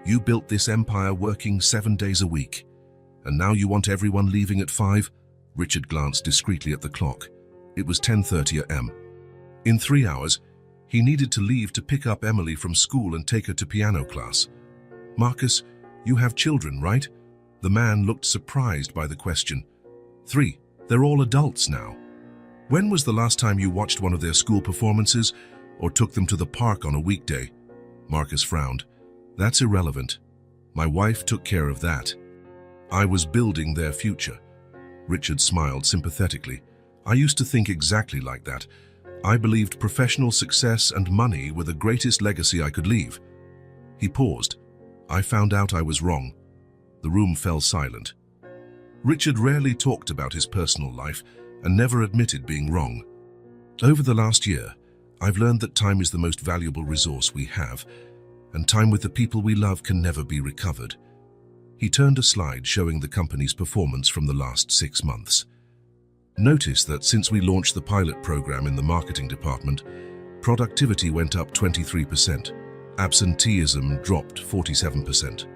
You built this empire working 7 days a week, and now you want everyone leaving at 5? Richard glanced discreetly at the clock. It was 10:30 a.m. In 3 hours, he needed to leave to pick up Emily from school and take her to piano class. "Marcus, you have children, right?" The man looked surprised by the question. "3. They're all adults now. When was the last time you watched one of their school performances or took them to the park on a weekday?" Marcus frowned. "That's irrelevant. My wife took care of that. I was building their future." Richard smiled sympathetically. "I used to think exactly like that. I believed professional success and money were the greatest legacy I could leave." He paused. "I found out I was wrong." The room fell silent. Richard rarely talked about his personal life and never admitted being wrong. "Over the last year, I've learned that time is the most valuable resource we have, and time with the people we love can never be recovered." He turned a slide showing the company's performance from the last 6 months. "Notice that since we launched the pilot program in the marketing department, productivity went up 23%. Absenteeism dropped 47%.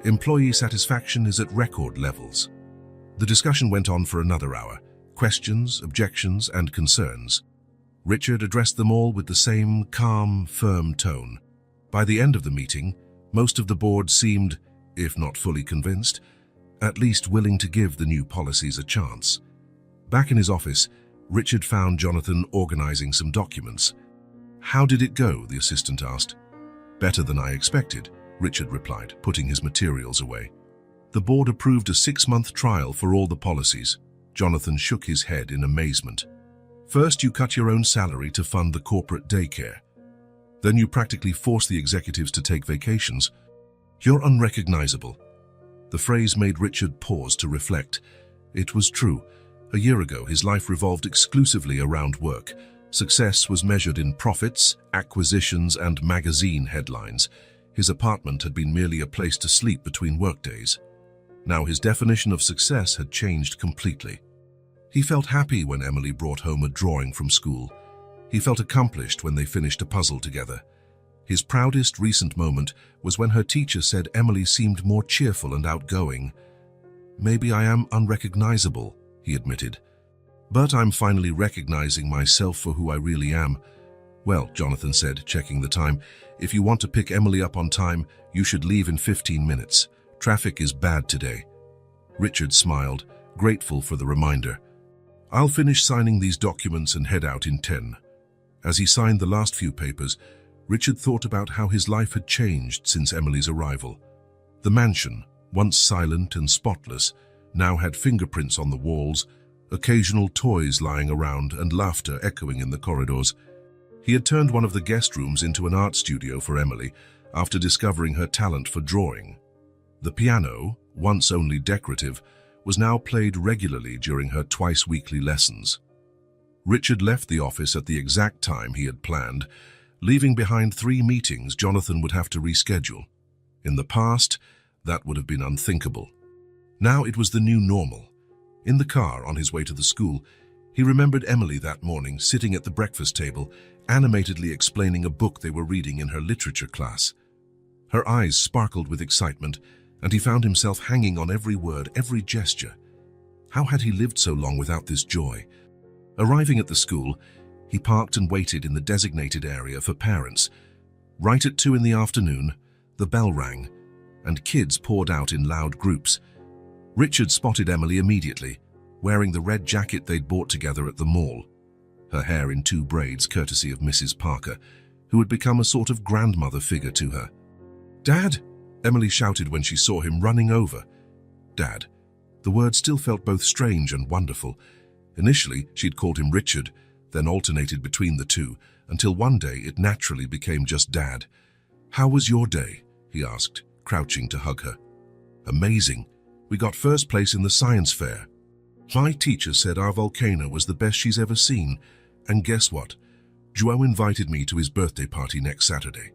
Employee satisfaction is at record levels." The discussion went on for another hour. Questions, objections, and concerns. Richard addressed them all with the same calm, firm tone. By the end of the meeting, most of the board seemed, if not fully convinced, at least willing to give the new policies a chance. Back in his office, Richard found Jonathan organizing some documents. "How did it go?" the assistant asked. "Better than I expected," Richard replied, putting his materials away. The board approved a 6-month trial for all the policies. Jonathan shook his head in amazement. First, you cut your own salary to fund the corporate daycare. Then you practically force the executives to take vacations. You're unrecognizable. The phrase made Richard pause to reflect. It was true. A year ago, his life revolved exclusively around work. Success was measured in profits, acquisitions, and magazine headlines. His apartment had been merely a place to sleep between workdays. Now his definition of success had changed completely. He felt happy when Emily brought home a drawing from school. He felt accomplished when they finished a puzzle together. His proudest recent moment was when her teacher said Emily seemed more cheerful and outgoing. "Maybe I am unrecognizable," he admitted. "But I'm finally recognizing myself for who I really am." "Well," Jonathan said, checking the time, "if you want to pick Emily up on time, you should leave in 15 minutes. Traffic is bad today." Richard smiled, grateful for the reminder. "I'll finish signing these documents and head out in 10. As he signed the last few papers, Richard thought about how his life had changed since Emily's arrival. The mansion, once silent and spotless, now had fingerprints on the walls, occasional toys lying around and laughter echoing in the corridors. He had turned one of the guest rooms into an art studio for Emily after discovering her talent for drawing. The piano, once only decorative, was now played regularly during her twice-weekly lessons. Richard left the office at the exact time he had planned, leaving behind 3 meetings Jonathan would have to reschedule. In the past, that would have been unthinkable. Now it was the new normal. In the car on his way to the school, he remembered Emily that morning sitting at the breakfast table, animatedly explaining a book they were reading in her literature class. Her eyes sparkled with excitement, and he found himself hanging on every word, every gesture. How had he lived so long without this joy? Arriving at the school, he parked and waited in the designated area for parents. Right at 2 in the afternoon, the bell rang, and kids poured out in loud groups. Richard spotted Emily immediately, wearing the red jacket they'd bought together at the mall. Her hair in 2 braids courtesy of Mrs. Parker, who had become a sort of grandmother figure to her. "Dad!" Emily shouted when she saw him running over. "Dad." The word still felt both strange and wonderful. Initially, she'd called him Richard, then alternated between the two, until one day it naturally became just Dad. "How was your day?" he asked, crouching to hug her. "Amazing. We got first place in the science fair. My teacher said our volcano was the best she's ever seen. And guess what? Joe invited me to his birthday party next Saturday.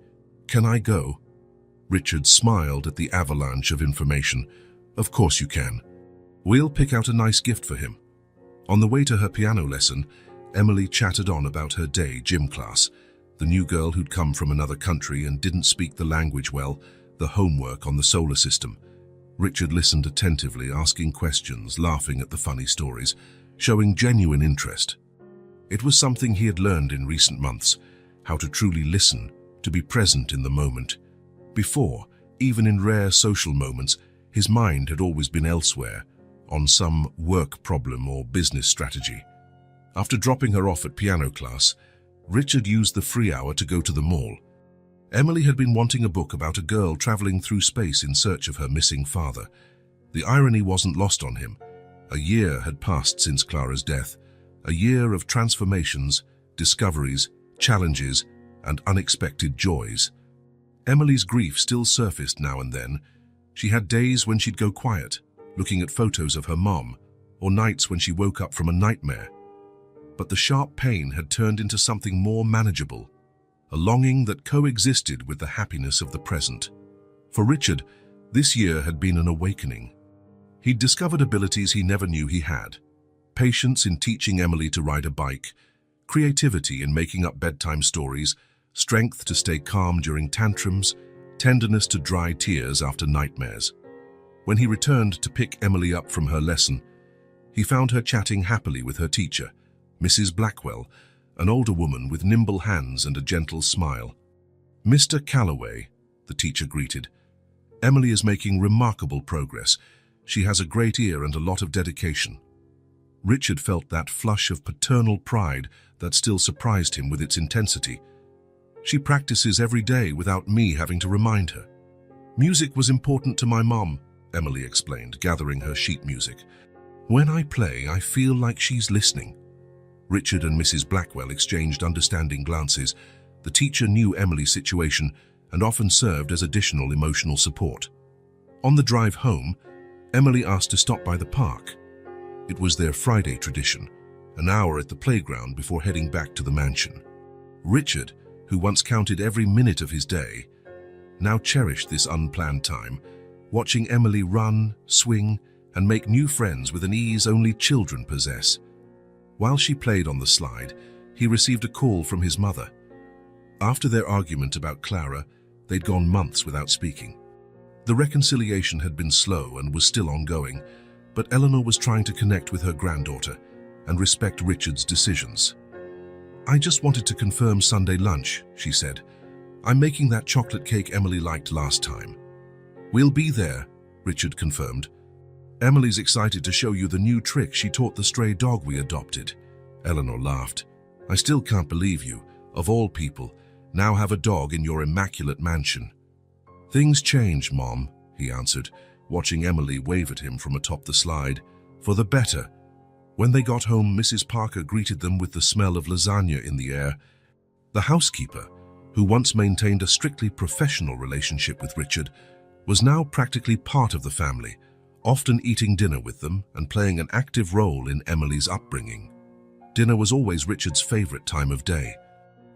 Can I go?" Richard smiled at the avalanche of information. "Of course you can. We'll pick out a nice gift for him." On the way to her piano lesson, Emily chatted on about her day gym class, the new girl who'd come from another country and didn't speak the language well, the homework on the solar system. Richard listened attentively, asking questions, laughing at the funny stories, showing genuine interest. It was something he had learned in recent months, how to truly listen, to be present in the moment. Before, even in rare social moments, his mind had always been elsewhere, on some work problem or business strategy. After dropping her off at piano class, Richard used the free hour to go to the mall. Emily had been wanting a book about a girl traveling through space in search of her missing father. The irony wasn't lost on him. A year had passed since Clara's death, a year of transformations, discoveries, challenges, and unexpected joys. Emily's grief still surfaced now and then. She had days when she'd go quiet, looking at photos of her mom, or nights when she woke up from a nightmare. But the sharp pain had turned into something more manageable, a longing that coexisted with the happiness of the present. For Richard, this year had been an awakening. He'd discovered abilities he never knew he had. Patience in teaching Emily to ride a bike, creativity in making up bedtime stories, strength to stay calm during tantrums, tenderness to dry tears after nightmares. When he returned to pick Emily up from her lesson, he found her chatting happily with her teacher, Mrs. Blackwell, an older woman with nimble hands and a gentle smile. "Mr. Calloway," the teacher greeted. "Emily is making remarkable progress. She has a great ear and a lot of dedication." Richard felt that flush of paternal pride that still surprised him with its intensity. "She practices every day without me having to remind her. Music was important to my mom," Emily explained, gathering her sheet music. When I play, I feel like she's listening. Richard and Mrs. Blackwell exchanged understanding glances. The teacher knew Emily's situation and often served as additional emotional support. On the drive home, Emily asked to stop by the park. It was their Friday tradition, an hour at the playground before heading back to the mansion. Richard, who once counted every minute of his day, now cherished this unplanned time, watching Emily run, swing, and make new friends with an ease only children possess. While she played on the slide, he received a call from his mother. After their argument about Clara, they'd gone months without speaking. The reconciliation had been slow and was still ongoing, but Eleanor was trying to connect with her granddaughter and respect Richard's decisions. I just wanted to confirm Sunday lunch, she said. I'm making that chocolate cake Emily liked last time. We'll be there, Richard confirmed. Emily's excited to show you the new trick she taught the stray dog we adopted. Eleanor laughed. I still can't believe you, of all people, now have a dog in your immaculate mansion. Things change, Mom, he answered, watching Emily wave at him from atop the slide. For the better. When they got home, Mrs. Parker greeted them with the smell of lasagna in the air. The housekeeper, who once maintained a strictly professional relationship with Richard, was now practically part of the family, often eating dinner with them and playing an active role in Emily's upbringing. Dinner was always Richard's favorite time of day.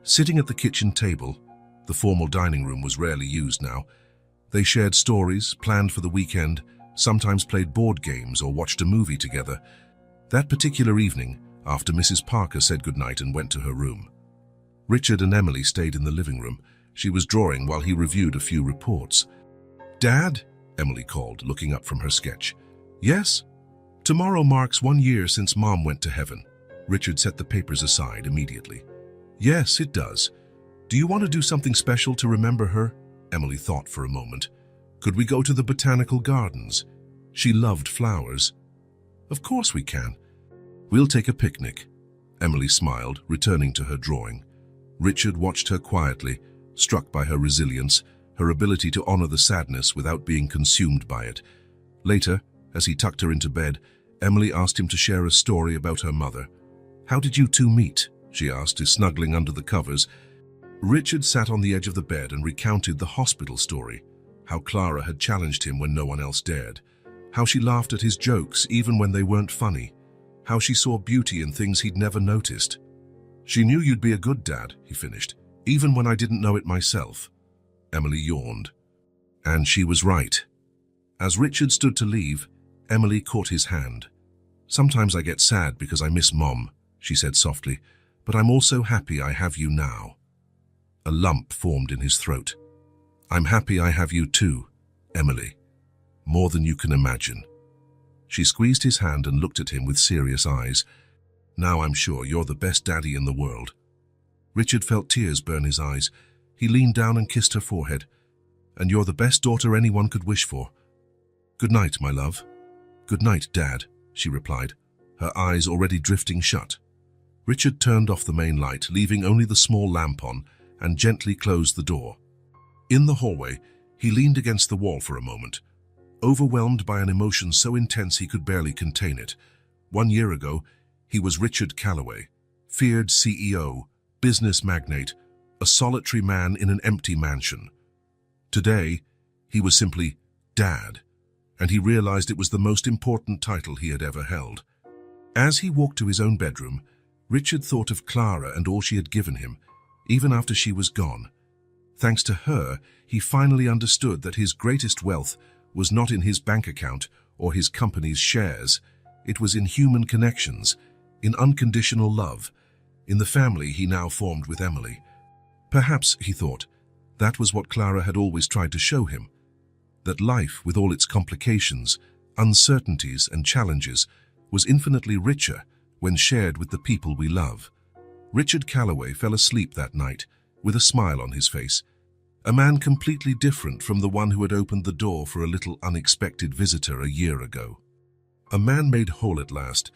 Sitting at the kitchen table, the formal dining room was rarely used now, they shared stories, planned for the weekend, sometimes played board games or watched a movie together. That particular evening, after Mrs. Parker said goodnight and went to her room, Richard and Emily stayed in the living room. She was drawing while he reviewed a few reports. Dad? Emily called, looking up from her sketch. Yes? Tomorrow marks 1 year since Mom went to heaven. Richard set the papers aside immediately. Yes, it does. Do you want to do something special to remember her? Emily thought for a moment. Could we go to the botanical gardens? She loved flowers. Of course we can. We'll take a picnic. Emily smiled, returning to her drawing. Richard watched her quietly, struck by her resilience, her ability to honor the sadness without being consumed by it. Later, as he tucked her into bed, Emily asked him to share a story about her mother. How did you two meet? She asked, snuggling under the covers. Richard sat on the edge of the bed and recounted the hospital story, how Clara had challenged him when no one else dared, how she laughed at his jokes even when they weren't funny, how she saw beauty in things he'd never noticed. She knew you'd be a good dad, he finished, even when I didn't know it myself. Emily yawned. And she was right. As Richard stood to leave, Emily caught his hand. Sometimes I get sad because I miss Mom, she said softly, but I'm also happy I have you now. A lump formed in his throat. I'm happy I have you too, Emily. More than you can imagine. She squeezed his hand and looked at him with serious eyes. Now I'm sure you're the best daddy in the world. Richard felt tears burn his eyes. He leaned down and kissed her forehead. And you're the best daughter anyone could wish for. Good night, my love. Good night, Dad, she replied, her eyes already drifting shut. Richard turned off the main light, leaving only the small lamp on, and gently closed the door. In the hallway, he leaned against the wall for a moment, overwhelmed by an emotion so intense he could barely contain it. 1 year ago, he was Richard Calloway, feared CEO, business magnate, a solitary man in an empty mansion. Today, he was simply Dad, and he realized it was the most important title he had ever held. As he walked to his own bedroom, Richard thought of Clara and all she had given him, even after she was gone. Thanks to her, he finally understood that his greatest wealth was not in his bank account or his company's shares. It was in human connections, in unconditional love, in the family he now formed with Emily. Perhaps, he thought, that was what Clara had always tried to show him, that life, with all its complications, uncertainties and challenges, was infinitely richer when shared with the people we love. Richard Calloway fell asleep that night with a smile on his face, a man completely different from the one who had opened the door for a little unexpected visitor a year ago. A man made whole at last,